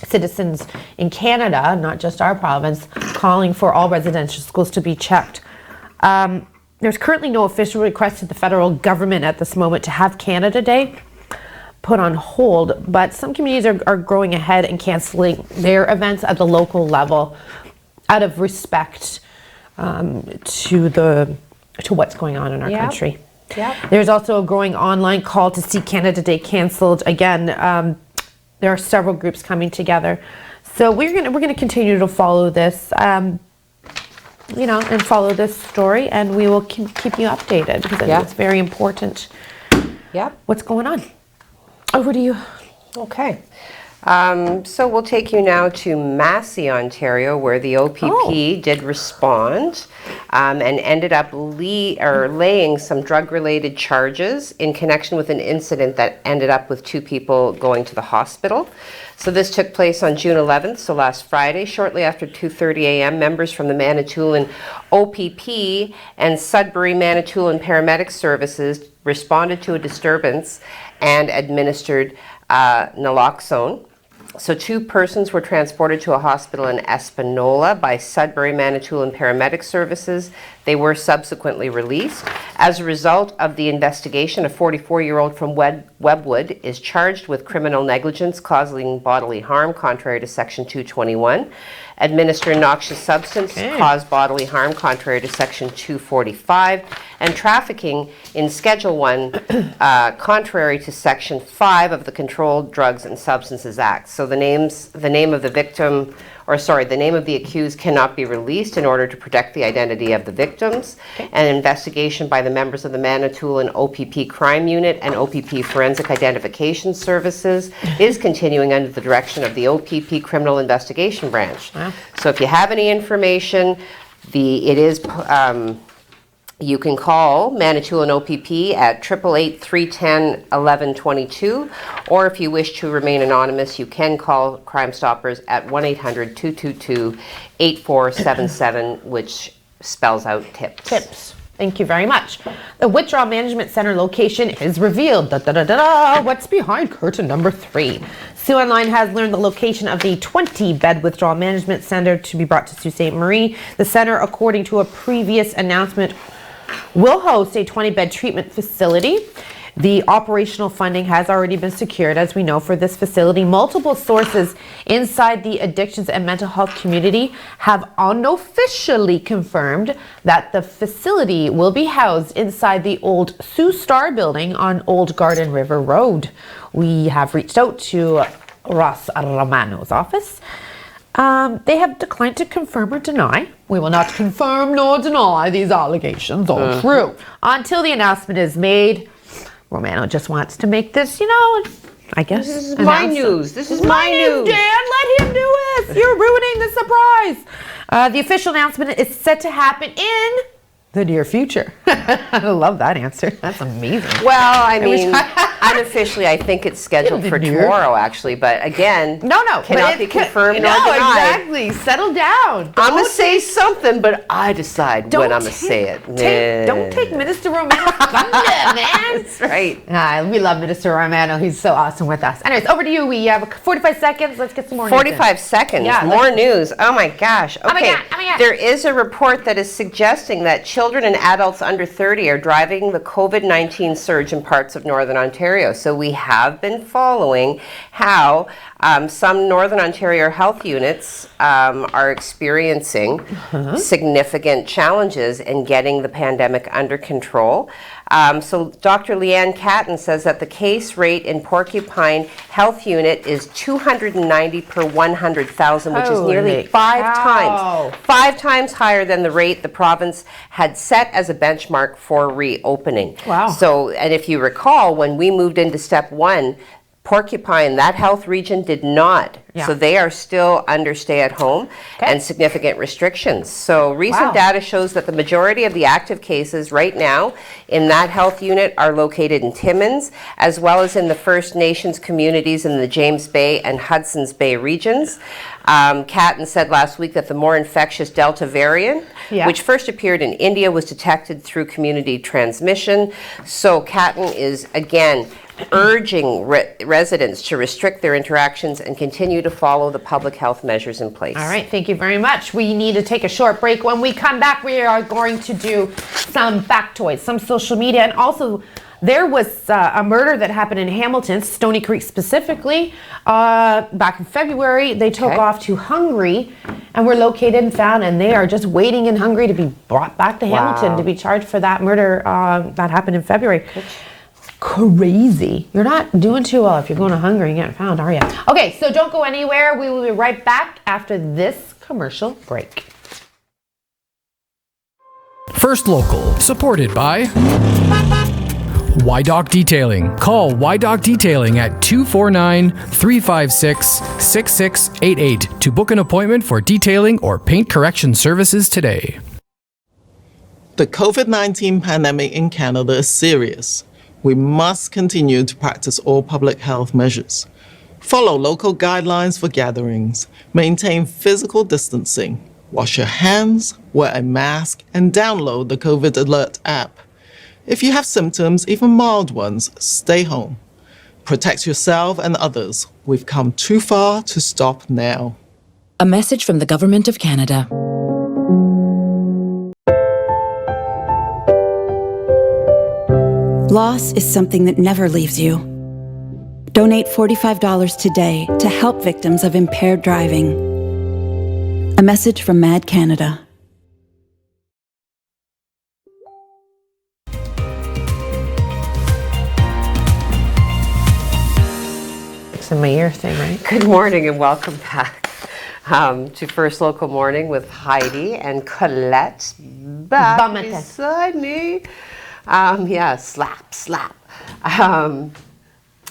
[SPEAKER 1] citizens in Canada, not just our province, calling for all residential schools to be checked. There's currently no official request to the federal government at this moment to have Canada Day put on hold, but some communities are going ahead and canceling their events at the local level out of respect to what's going on in our country. There's also a growing online call to see Canada Day canceled. Again, there are several groups coming together. So we're gonna continue to follow this. and follow this story, and we will keep you updated because I think it's very important.
[SPEAKER 2] Yeah.
[SPEAKER 1] What's going on? Over to you.
[SPEAKER 2] Okay. So we'll take you now to Massey, Ontario, where the OPP did respond and ended up laying some drug-related charges in connection with an incident that ended up with 2 people going to the hospital. So this took place on June 11th, so last Friday. Shortly after 2:30 a.m., members from the Manitoulin OPP and Sudbury Manitoulin Paramedic Services responded to a disturbance and administered naloxone. So 2 persons were transported to a hospital in Espanola by Sudbury Manitoulin Paramedic Services. They were subsequently released. As a result of the investigation, a 44-year-old from Webwood is charged with criminal negligence causing bodily harm contrary to Section 221, administer a noxious substance, cause bodily harm contrary to Section 245, and trafficking in Schedule 1 contrary to Section 5 of the Controlled Drugs and Substances Act. So the name of the accused cannot be released in order to protect the identity of the victims. An investigation by the members of the Manitoulin OPP Crime Unit and OPP Forensic Identification Services is continuing under the direction of the OPP Criminal Investigation Branch. Wow. So if you have any information, you can call Manitoulin OPP at 888-310-1122, or if you wish to remain anonymous, you can call Crime Stoppers at 1-800-222-8477, which spells out TIPS.
[SPEAKER 1] TIPS. Thank you very much. The Withdrawal Management Center location is revealed. What's behind curtain number 3? Sault Online has learned the location of the 20-bed Withdrawal Management Center to be brought to Sault Ste. Marie. The center, according to a previous announcement, will host a 20-bed treatment facility. The operational funding has already been secured, as we know, for this facility. Multiple sources inside the addictions and mental health community have unofficially confirmed that the facility will be housed inside the old Sault Star building on Old Garden River Road. We have reached out to Ross Romano's office. They have declined to confirm or deny. We will not confirm nor deny these allegations are true until the announcement is made. Romano just wants to make this, I guess.
[SPEAKER 2] This is my news. This is my news.
[SPEAKER 1] Dan, let him do it. You're ruining the surprise. The official announcement is set to happen in the near future. I love that answer. That's amazing.
[SPEAKER 2] Well, I mean, unofficially, I think it's scheduled for tomorrow, actually. But again, cannot be confirmed nor denied.
[SPEAKER 1] No, exactly. Settle down.
[SPEAKER 2] I'm going to say something, but I decide when I'm going to say it.
[SPEAKER 1] Don't take Minister Romano's thunder, man.
[SPEAKER 2] That's right.
[SPEAKER 1] We love Minister Romano. He's so awesome with us. Anyways, over to you. We have 45 seconds. Let's get some more news.
[SPEAKER 2] 45 seconds. Yeah, more news. Oh, my gosh. Okay.
[SPEAKER 1] Oh, my God.
[SPEAKER 2] There is a report that is suggesting that children and adults under 30 are driving the COVID-19 surge in parts of Northern Ontario. So we have been following how some Northern Ontario health units are experiencing significant challenges in getting the pandemic under control. So Dr. Leanne Catton says that the case rate in Porcupine Health Unit is 290 per 100,000, which is nearly 5 times higher than the rate the province had set as a benchmark for reopening. Wow. So, and if you recall, when we moved into step 1, Porcupine, that health region did not. Yeah. So they are still under stay-at-home and significant restrictions. So recent data shows that the majority of the active cases right now in that health unit are located in Timmins, as well as in the First Nations communities in the James Bay and Hudson's Bay regions. Catton said last week that the more infectious Delta variant, which first appeared in India, was detected through community transmission. So Catton is, again, urging residents to restrict their interactions and continue to follow the public health measures in place.
[SPEAKER 1] All right, thank you very much. We need to take a short break. When we come back, we are going to do some factoids, some social media, and also there was a murder that happened in Hamilton, Stony Creek specifically, back in February. They took off to Hungary and were located and found, and they are just waiting in Hungary to be brought back to Hamilton to be charged for that murder that happened in February. Crazy. You're not doing too well if you're going to Hungary and getting found, are you? Okay, so don't go anywhere. We will be right back after this commercial break.
[SPEAKER 5] First Local, supported by YDoc Detailing. Call YDoc Detailing at 249-356-6688 to book an appointment for detailing or paint correction services today.
[SPEAKER 13] The COVID-19 pandemic in Canada is serious. We must continue to practice all public health measures. Follow local guidelines for gatherings, maintain physical distancing, wash your hands, wear a mask, and download the COVID Alert app. If you have symptoms, even mild ones, stay home. Protect yourself and others. We've come too far to stop now.
[SPEAKER 14] A message from the Government of Canada.
[SPEAKER 15] Loss is something that never leaves you. Donate $45 today to help victims of impaired driving. A message from MAD Canada.
[SPEAKER 1] It's in my ear thing, right?
[SPEAKER 2] Good morning and welcome back to First Local Morning with Heidi and Colette back beside me. Yeah, slap.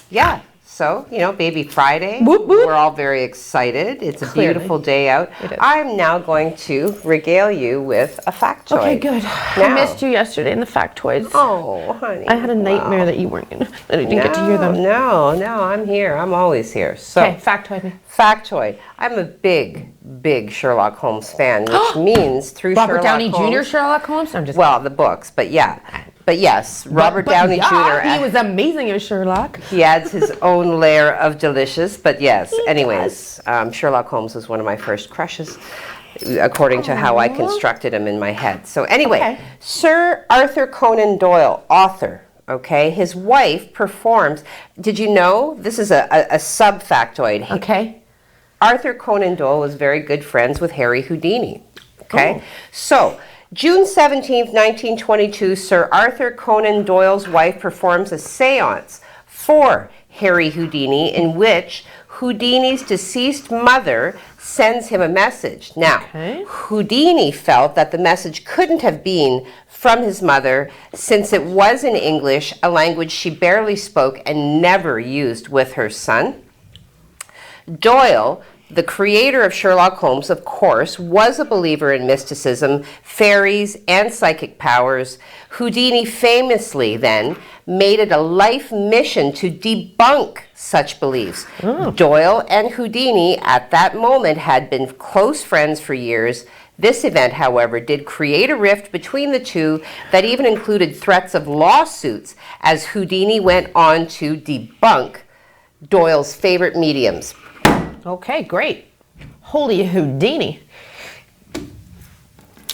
[SPEAKER 2] Yeah, so, Baby Friday.
[SPEAKER 1] Whoop, whoop.
[SPEAKER 2] We're all very excited. It's a
[SPEAKER 1] Clearly.
[SPEAKER 2] beautiful day out. I'm now going to regale you with a factoid.
[SPEAKER 1] Okay, good. I missed you yesterday in the factoids.
[SPEAKER 2] Oh, honey.
[SPEAKER 1] I had a nightmare that you weren't that I didn't get to hear them.
[SPEAKER 2] No, I'm here. I'm always here. So,
[SPEAKER 1] okay, factoid me.
[SPEAKER 2] Factoid. I'm a big Sherlock Holmes fan, which means through
[SPEAKER 1] Robert
[SPEAKER 2] Sherlock
[SPEAKER 1] Downey
[SPEAKER 2] Holmes,
[SPEAKER 1] Jr. Sherlock Holmes? I'm just
[SPEAKER 2] well, the books, but yeah. But yes, Robert Downey Jr.
[SPEAKER 1] He was amazing as Sherlock.
[SPEAKER 2] He adds his own layer of delicious, but yes. Anyways, Sherlock Holmes was one of my first crushes, according to how I constructed him in my head. So anyway, Sir Arthur Conan Doyle, author. Okay, his wife performs. Did you know this is a sub-factoid?
[SPEAKER 1] Okay.
[SPEAKER 2] Arthur Conan Doyle was very good friends with Harry Houdini. Okay, so June 17th, 1922, Sir Arthur Conan Doyle's wife performs a séance for Harry Houdini in which Houdini's deceased mother sends him a message. Now, Houdini felt that the message couldn't have been from his mother since it was in English, a language she barely spoke and never used with her son. Doyle, the creator of Sherlock Holmes, of course, was a believer in mysticism, fairies, and psychic powers. Houdini famously then made it a life mission to debunk such beliefs. Doyle and Houdini at that moment had been close friends for years. This event, however, did create a rift between the two that even included threats of lawsuits as Houdini went on to debunk Doyle's favorite mediums.
[SPEAKER 1] Okay, great. Holy Houdini.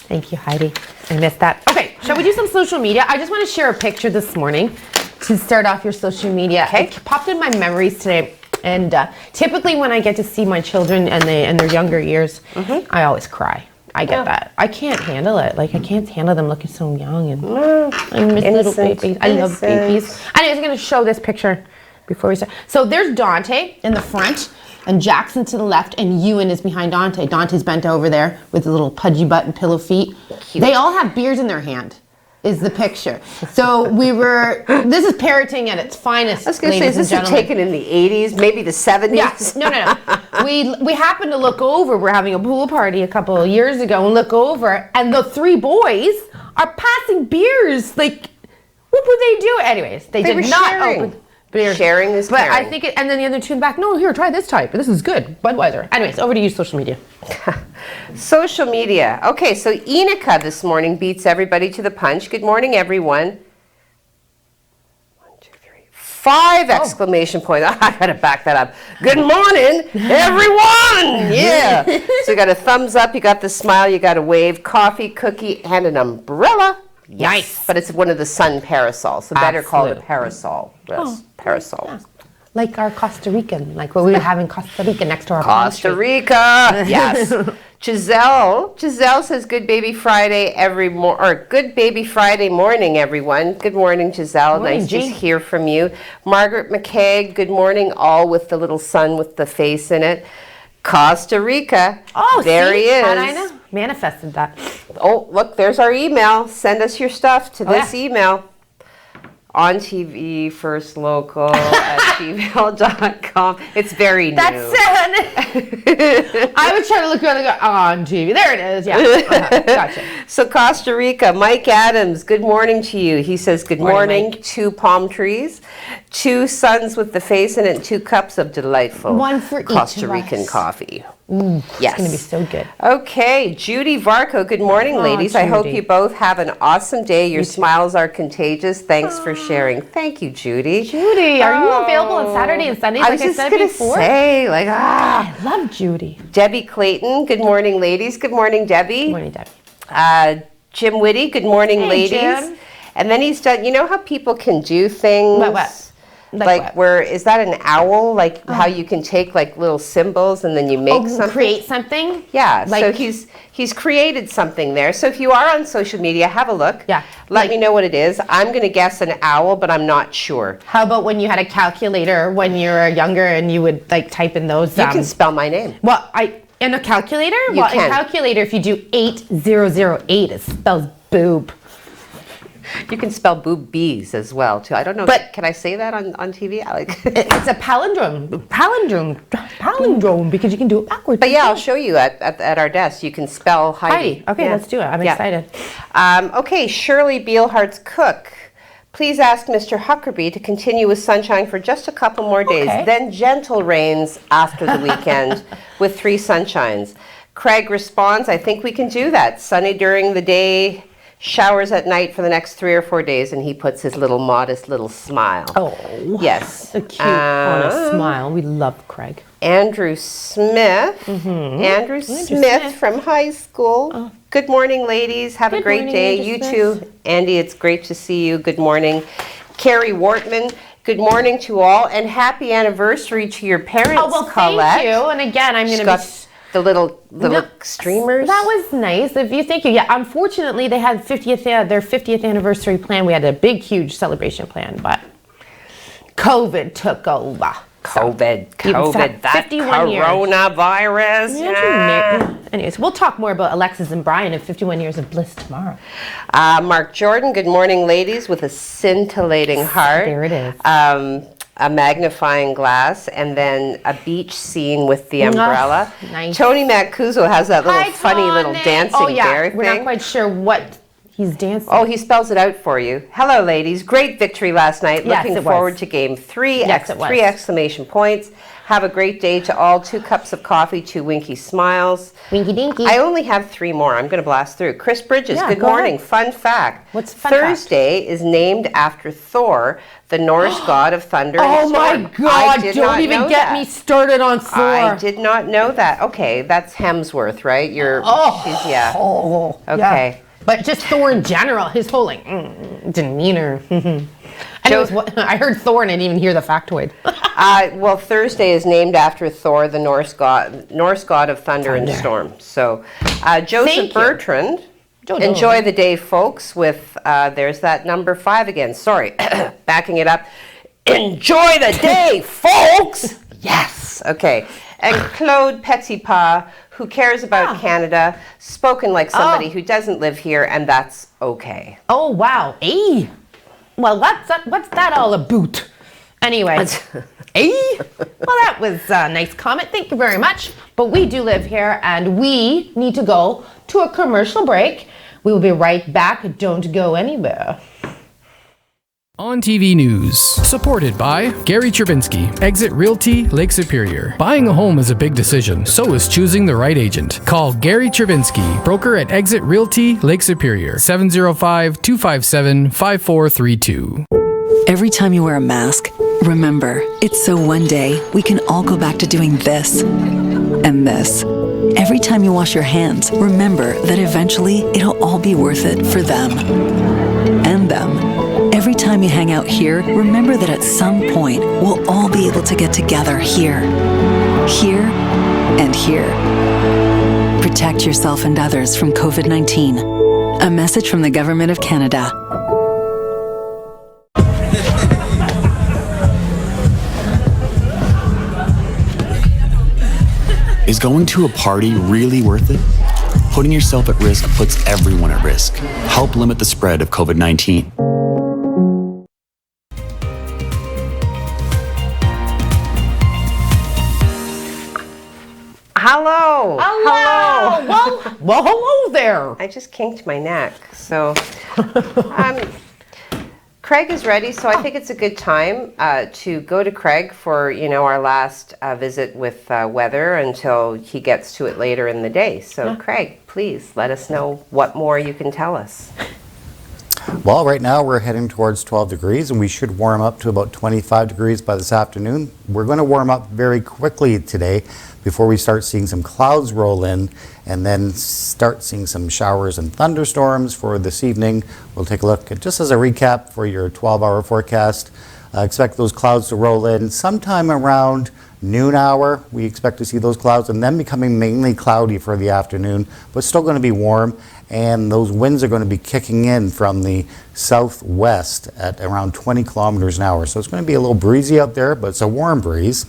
[SPEAKER 1] Thank you, Heidi. I missed that. Okay, shall we do some social media? I just want to share a picture this morning to start off your social media. It popped in my memories today. And typically when I get to see my children and their younger years, I always cry. I get that. I can't handle it. Like, I can't handle them looking so young. And I miss little babies. I love babies. Anyways, I'm going to show this picture before we start. So there's Dante in the front. And Jackson to the left, and Ewan is behind Dante. Dante's bent over there with a little pudgy butt and pillow feet. Cute. They all have beers in their hand, is the picture. So this is parenting at its finest,
[SPEAKER 2] I was going to say, is this taken in the 80s, maybe the 70s?
[SPEAKER 1] Yeah. No. We happened to look over, we're having a pool party a couple of years ago, and look over, and the three boys are passing beers. Like, what would they do? Anyways, they did not open.
[SPEAKER 2] Sharing is caring.
[SPEAKER 1] But I think and then the other two in the back, no, here, try this type. This is good. Budweiser. Anyways, over to you, social media.
[SPEAKER 2] Social media. Okay, so Enika this morning beats everybody to the punch. Good morning, everyone. 1, 2, 3, 5 exclamation points. I gotta back that up. Good morning, everyone! Yeah. So you got a thumbs up, you got the smile, you got a wave, coffee, cookie, and an umbrella. Yes.
[SPEAKER 1] Nice.
[SPEAKER 2] But it's one of the sun parasols, so better call it a parasol. Yes, parasol.
[SPEAKER 1] Yeah. Like our Costa Rican, like what we would have in Costa Rica next to our
[SPEAKER 2] Costa Rica, yes. Giselle says, good baby Friday good baby Friday morning, everyone. Good morning, Giselle.
[SPEAKER 1] Morning,
[SPEAKER 2] nice to hear from you. Margaret McKay, good morning, all with the little sun with the face in it. Costa Rica.
[SPEAKER 1] Oh,
[SPEAKER 2] there
[SPEAKER 1] see?
[SPEAKER 2] he is.
[SPEAKER 1] How'd I know? manifested that.
[SPEAKER 2] Oh, look, there's our email. Send us your stuff to this email. On TV, first local at gmail.com. It's very new.
[SPEAKER 1] That's it. I was trying to look around and go, on TV. There it is. Yeah. Gotcha.
[SPEAKER 2] So Costa Rica, Mike Adams, good morning to you. He says, good morning. 2 palm trees, 2 suns with the face in it, and 2 cups of delightful
[SPEAKER 1] one for
[SPEAKER 2] Costa
[SPEAKER 1] each of
[SPEAKER 2] Rican
[SPEAKER 1] us.
[SPEAKER 2] coffee.
[SPEAKER 1] Ooh,
[SPEAKER 2] yes.
[SPEAKER 1] It's going to be so good.
[SPEAKER 2] Okay, Judy Varco, good morning, ladies. I hope you both have an awesome day. Your smiles are contagious. Thanks for sharing. Thank you, Judy.
[SPEAKER 1] Judy, are you available on Saturday and Sundays like I said before?
[SPEAKER 2] Say, like,
[SPEAKER 1] I love Judy.
[SPEAKER 2] Debbie Clayton, good morning, ladies. Good morning, Debbie.
[SPEAKER 1] Good morning, Debbie.
[SPEAKER 2] Jim Whitty, good morning,
[SPEAKER 1] Hey,
[SPEAKER 2] ladies.
[SPEAKER 1] Jim.
[SPEAKER 2] And then he's done, you know how people can do things?
[SPEAKER 1] What?
[SPEAKER 2] Like
[SPEAKER 1] what?
[SPEAKER 2] where, is that an owl? Like how you can take like little symbols and then you make something?
[SPEAKER 1] Create something?
[SPEAKER 2] Yeah,
[SPEAKER 1] Like-
[SPEAKER 2] so he's created something there. So if you are on social media, have a look.
[SPEAKER 1] Yeah.
[SPEAKER 2] Let me know what it is. I'm going to guess an owl, but I'm not sure.
[SPEAKER 1] How about when you had a calculator when you were younger and you would like type in those?
[SPEAKER 2] You can spell my name.
[SPEAKER 1] Well, in a calculator?
[SPEAKER 2] You
[SPEAKER 1] In
[SPEAKER 2] can.
[SPEAKER 1] calculator, if you do 8008, it spells boob.
[SPEAKER 2] You can spell boobies as well too. I don't know.
[SPEAKER 1] But-
[SPEAKER 2] can I say that on TV? I like.
[SPEAKER 1] It's a palindrome because you can do it backwards.
[SPEAKER 2] But yeah, I'll show you at our desk. You can spell Heidi.
[SPEAKER 1] Okay,
[SPEAKER 2] Yeah.
[SPEAKER 1] let's do it. I'm excited.
[SPEAKER 2] Okay, Shirley Beelhart's Cook. Please ask Mr. Huckerby to continue with sunshine for just a couple more days,
[SPEAKER 1] Okay.
[SPEAKER 2] then gentle rains after the weekend with 3 sunshines. Craig responds, I think we can do that. Sunny during the day, showers at night for the next 3 or 4 days, and he puts his little modest little smile.
[SPEAKER 1] Oh,
[SPEAKER 2] yes.
[SPEAKER 1] a cute, honest smile. We love Craig.
[SPEAKER 2] Andrew Smith. Andrew Smith from high school. Good morning, ladies. Have a
[SPEAKER 1] Good
[SPEAKER 2] great
[SPEAKER 1] morning,
[SPEAKER 2] day.
[SPEAKER 1] Andrew
[SPEAKER 2] You
[SPEAKER 1] Smith.
[SPEAKER 2] too, Andy. It's great to see you. Good morning. Carrie Wortman. Good morning to all, and happy anniversary to your parents,
[SPEAKER 1] Oh, well,
[SPEAKER 2] Colette.
[SPEAKER 1] thank you. And again, I'm going
[SPEAKER 2] She's
[SPEAKER 1] to
[SPEAKER 2] got the little streamers.
[SPEAKER 1] That was nice. Thank you. Yeah, unfortunately, they had their 50th anniversary plan. We had a big, huge celebration plan, but COVID took over.
[SPEAKER 2] COVID, that
[SPEAKER 1] 51 years.
[SPEAKER 2] coronavirus.
[SPEAKER 1] Anyways, we'll talk more about Alexis and Brian and 51 years of bliss tomorrow.
[SPEAKER 2] Mark Jordan, good morning, ladies, with a scintillating heart.
[SPEAKER 1] There it is.
[SPEAKER 2] A magnifying glass, and then a beach scene with the umbrella.
[SPEAKER 1] Nice.
[SPEAKER 2] Tony Mancuso has that little
[SPEAKER 1] Hi,
[SPEAKER 2] funny little
[SPEAKER 1] Tony.
[SPEAKER 2] dancing bear
[SPEAKER 1] We're
[SPEAKER 2] thing.
[SPEAKER 1] not quite sure what he's dancing.
[SPEAKER 2] Oh, he spells it out for you. Hello, ladies. Great victory last night.
[SPEAKER 1] Yes,
[SPEAKER 2] Looking
[SPEAKER 1] it
[SPEAKER 2] forward
[SPEAKER 1] was.
[SPEAKER 2] to game 3.
[SPEAKER 1] Yes, it was.
[SPEAKER 2] 3 exclamation points. Have a great day to all. 2 cups of coffee, 2 winky smiles.
[SPEAKER 1] Winky dinky.
[SPEAKER 2] I only have 3 more. I'm going to blast through. Chris Bridges,
[SPEAKER 1] Yeah,
[SPEAKER 2] good
[SPEAKER 1] go
[SPEAKER 2] morning.
[SPEAKER 1] ahead.
[SPEAKER 2] Fun fact.
[SPEAKER 1] What's fun fact?
[SPEAKER 2] Thursday is named after Thor, the Norse god of thunder and
[SPEAKER 1] Oh my
[SPEAKER 2] storm. I
[SPEAKER 1] God,
[SPEAKER 2] did
[SPEAKER 1] don't
[SPEAKER 2] not
[SPEAKER 1] even
[SPEAKER 2] know
[SPEAKER 1] get
[SPEAKER 2] that.
[SPEAKER 1] me started on Thor.
[SPEAKER 2] I did not know that. Okay, that's Hemsworth, right? Yeah. Okay.
[SPEAKER 1] Yeah. But just Thor in general, his whole demeanor. Anyways, I heard Thor and I didn't even hear the factoid.
[SPEAKER 2] Well, Thursday is named after Thor, the Norse god of thunder and storm. So, Joseph
[SPEAKER 1] Thank you.
[SPEAKER 2] Bertrand,
[SPEAKER 1] Jojo.
[SPEAKER 2] enjoy the day, folks. With there's that number 5 again. Sorry, backing it up. Enjoy the day, folks. Yes. Okay. And Claude Petipa, who cares about Canada, spoken like somebody who doesn't live here, and that's okay.
[SPEAKER 1] Oh, wow. Hey. Well, what's that all about? Anyway. Hey. Well, that was a nice comment. Thank you very much. But we do live here, and we need to go to a commercial break. We will be right back. Don't go anywhere.
[SPEAKER 5] On TV News. Supported by Gary Chervinsky, Exit Realty, Lake Superior. Buying a home is a big decision, so is choosing the right agent. Call Gary Chervinsky, broker at Exit Realty, Lake Superior, 705-257-5432.
[SPEAKER 7] Every time you wear a mask, remember, it's so one day we can all go back to doing this and this. Every time you wash your hands, remember that eventually it'll all be worth it for them and them. Every time you hang out here, remember that at some point, we'll all be able to get together here, and here. Protect yourself and others from COVID-19. A message from the Government of Canada.
[SPEAKER 16] Is going to a party really worth it? Putting yourself at risk puts everyone at risk. Help limit the spread of COVID-19.
[SPEAKER 2] Hello.
[SPEAKER 1] Well, hello there.
[SPEAKER 2] I just kinked my neck. So, Craig is ready, so I think it's a good time to go to Craig for, our last visit with weather until he gets to it later in the day. So, Craig, please let us know what more you can tell us.
[SPEAKER 3] Well, right now we're heading towards 12 degrees and we should warm up to about 25 degrees by this afternoon. We're going to warm up very quickly today before we start seeing some clouds roll in and then start seeing some showers and thunderstorms for this evening. We'll take a look at, just as a recap for your 12-hour forecast. Expect those clouds to roll in sometime around noon hour. We expect to see those clouds and then becoming mainly cloudy for the afternoon, but still going to be warm. And those winds are going to be kicking in from the southwest at around 20 kilometers an hour. So it's going to be a little breezy out there, but it's a warm breeze.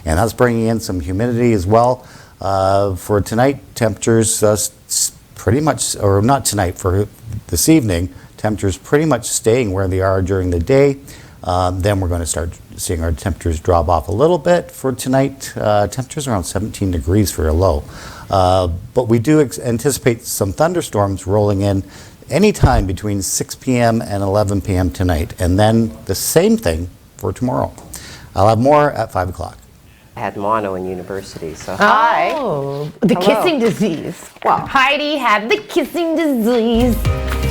[SPEAKER 3] And that's bringing in some humidity as well. For tonight, temperatures pretty much, or not tonight, for this evening, temperatures pretty much staying where they are during the day. Then we're going to start seeing our temperatures drop off a little bit. For tonight, temperatures around 17 degrees for a low. But we do anticipate some thunderstorms rolling in anytime between 6 p.m. and 11 p.m. tonight. And then the same thing for tomorrow. I'll have more at 5 o'clock.
[SPEAKER 2] I had mono in university, so
[SPEAKER 1] hi. The
[SPEAKER 2] Hello.
[SPEAKER 1] kissing disease.
[SPEAKER 2] Well,
[SPEAKER 1] Heidi had the kissing disease.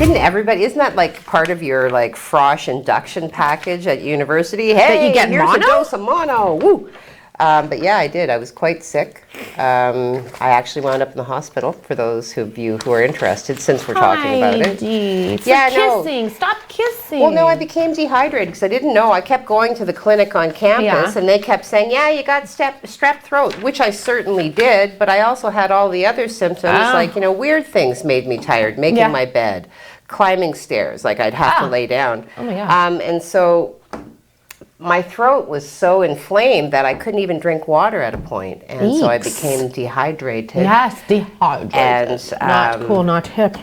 [SPEAKER 2] Didn't everybody, isn't that like part of your like frosh induction package at university? Hey,
[SPEAKER 1] That you get
[SPEAKER 2] here's
[SPEAKER 1] mono?
[SPEAKER 2] a dose of mono, woo! But yeah, I did. I was quite sick. I actually wound up in the hospital, for those of you who are interested, since we're talking about it.
[SPEAKER 1] Heidi, for
[SPEAKER 2] Yeah,
[SPEAKER 1] kissing. Stop kissing.
[SPEAKER 2] Well, no, I became dehydrated because I didn't know. I kept going to the clinic on campus, and they kept saying, yeah, you got strep throat, which I certainly did, but I also had all the other symptoms, like, weird things made me tired, making my bed, climbing stairs, like I'd have to lay down.
[SPEAKER 1] Oh, my God.
[SPEAKER 2] And so my throat was so inflamed that I couldn't even drink water at a point, and so I became dehydrated.
[SPEAKER 1] Yes, dehydrated.
[SPEAKER 2] And
[SPEAKER 1] not cool, not hip.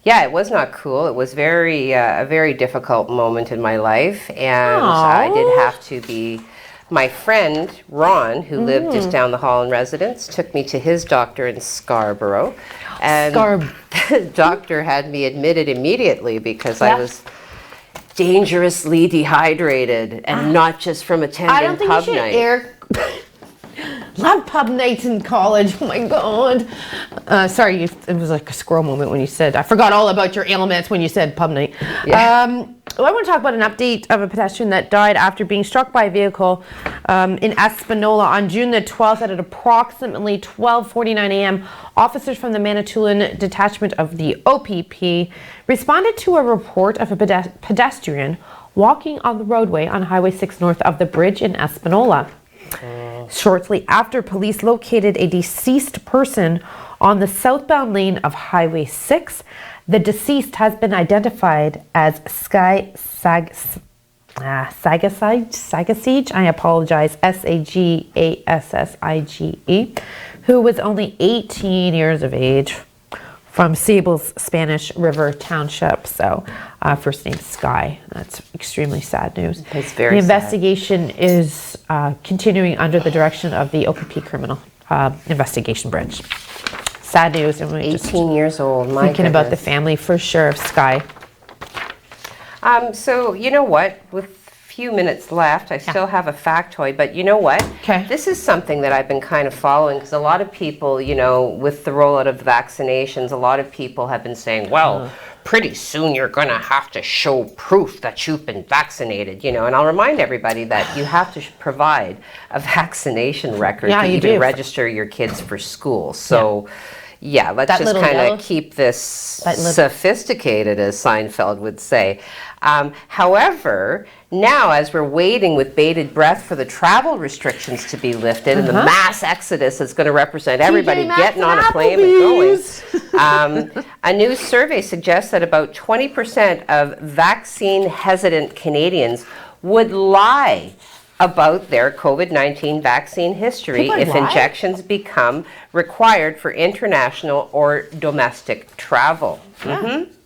[SPEAKER 2] Yeah, it was not cool. It was a very difficult moment in my life, and I did have to be. My friend Ron, who lived just down the hall in residence, took me to his doctor in Scarborough, and the doctor had me admitted immediately because I was dangerously dehydrated, and not just from attending
[SPEAKER 1] I don't think
[SPEAKER 2] pub
[SPEAKER 1] you should
[SPEAKER 2] night.
[SPEAKER 1] Love pub nights in college. Oh my God. Sorry, it was like a squirrel moment when you said, I forgot all about your ailments when you said pub night.
[SPEAKER 2] Yeah.
[SPEAKER 1] I want to talk about an update of a pedestrian that died after being struck by a vehicle in Espanola on June the 12th at approximately 12:49 a.m. Officers from the Manitoulin detachment of the OPP responded to a report of a pedestrian walking on the roadway on Highway 6 north of the bridge in Espanola. Shortly after, police located a deceased person on the southbound lane of Highway 6. The deceased has been identified as Sagasige, I apologize, Sagassigge, who was only 18 years of age, from Sable's Spanish River Township. So first name Sky. That's extremely sad news.
[SPEAKER 2] It's very
[SPEAKER 1] The investigation is continuing under the direction of the OPP Criminal Investigation Branch. Sad news. And
[SPEAKER 2] 18 years old, my
[SPEAKER 1] thinking about the
[SPEAKER 2] goodness.
[SPEAKER 1] family for sure of Sky.
[SPEAKER 2] So you know what? With few minutes left, I still have a factoid, but you know what?
[SPEAKER 1] Okay.
[SPEAKER 2] This is something that I've been kind of following because a lot of people, with the rollout of vaccinations, a lot of people have been saying, well, pretty soon you're going to have to show proof that you've been vaccinated, and I'll remind everybody that you have to provide a vaccination record to even register your kids for school. So yeah, let's just kind of keep this sophisticated, as Seinfeld would say. However, now as we're waiting with bated breath for the travel restrictions to be lifted and the mass exodus is going to represent everybody getting on a plane and going, a new survey suggests that about 20% of vaccine-hesitant Canadians would lie about their COVID-19 vaccine history
[SPEAKER 1] People
[SPEAKER 2] if
[SPEAKER 1] lie?
[SPEAKER 2] injections become required for international or domestic travel.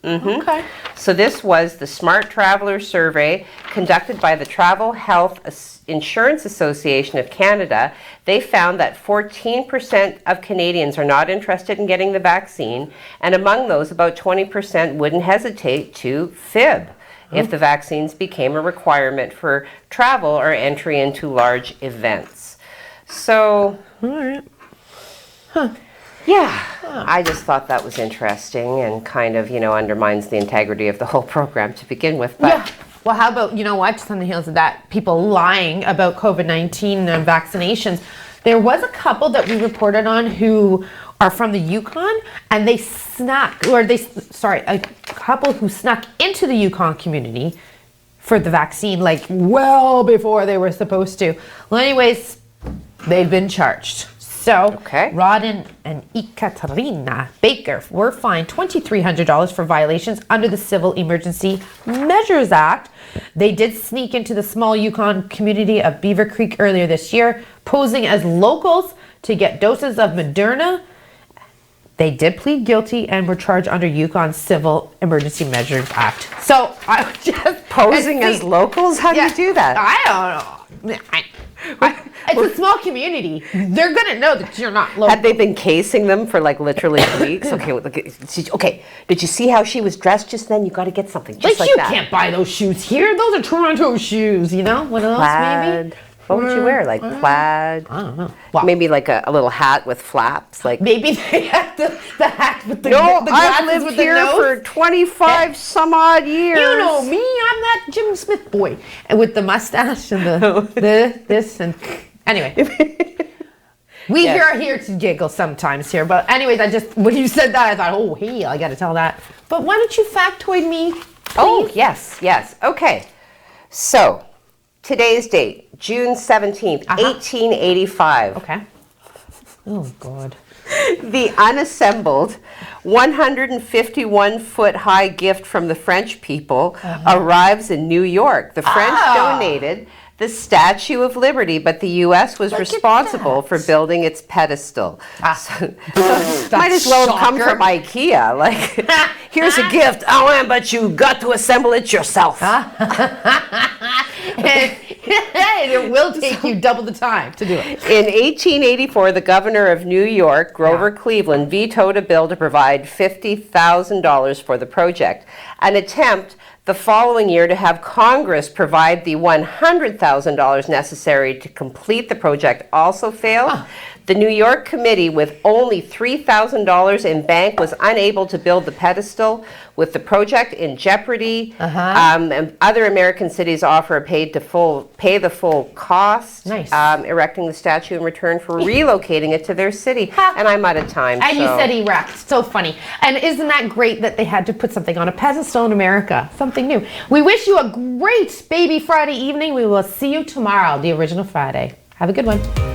[SPEAKER 1] Okay.
[SPEAKER 2] So this was the Smart Traveler Survey conducted by the Travel Health Insurance Association of Canada. They found that 14% of Canadians are not interested in getting the vaccine, and among those, about 20% wouldn't hesitate to fib if the vaccines became a requirement for travel or entry into large events. So,
[SPEAKER 1] All right.
[SPEAKER 2] yeah, I just thought that was interesting and kind of, undermines the integrity of the whole program to begin with. But
[SPEAKER 1] Yeah. Well, how about, just on the heels of that, people lying about COVID-19 and vaccinations. There was a couple that we reported on who are from the Yukon, and a couple who snuck into the Yukon community for the vaccine, like well before they were supposed to. Well, anyways, they've been charged. So, Rodden and Ekaterina Baker were fined $2,300 for violations under the Civil Emergency Measures Act. They did sneak into the small Yukon community of Beaver Creek earlier this year, posing as locals to get doses of Moderna. They did plead guilty and were charged under Yukon's Civil Emergency Measures Act. So, I was just
[SPEAKER 2] posing as locals? How do you do that?
[SPEAKER 1] I don't know. It's a small community. They're gonna know that you're not local.
[SPEAKER 2] Had they been casing them for like literally weeks? Okay, did you see how she was dressed just then? You got to get something just like
[SPEAKER 1] you
[SPEAKER 2] that.
[SPEAKER 1] You can't buy those shoes here. Those are Toronto shoes, one of those
[SPEAKER 2] plaid.
[SPEAKER 1] Maybe.
[SPEAKER 2] What would you wear? Like plaid?
[SPEAKER 1] I don't know. Well,
[SPEAKER 2] maybe like a little hat with flaps. Like
[SPEAKER 1] maybe they had the hat with the
[SPEAKER 2] I've lived here for 25 some odd years.
[SPEAKER 1] You know me. I'm that Jim Smith boy, and with the mustache and this and anyway. We are here to giggle sometimes here, but anyways, when you said that, I thought, oh, hey, I got to tell that. But why don't you factoid me? Please?
[SPEAKER 2] Oh, yes. Okay. So, today's date, June 17th, 1885.
[SPEAKER 1] Okay. Oh, God.
[SPEAKER 2] The unassembled 151-foot high gift from the French people arrives in New York. The French donated the Statue of Liberty, but the U.S. was responsible for building its pedestal. So might as well have come from IKEA. Like, here's a gift, but you got to assemble it yourself.
[SPEAKER 1] It will take you double the time to do it.
[SPEAKER 2] In 1884, the governor of New York, Grover Cleveland, vetoed a bill to provide $50,000 for the project. An attempt the following year to have Congress provide the $100,000 necessary to complete the project also failed. The New York committee, with only $3,000 in bank, was unable to build the pedestal. With the project in jeopardy, and other American cities offer pay the full cost, erecting the statue in return for relocating it to their city. And I'm out of time.
[SPEAKER 1] And you said erect. So funny. And isn't that great that they had to put something on a pedestal in America? Something new. We wish you a great Baby Friday evening. We will see you tomorrow, the original Friday. Have a good one.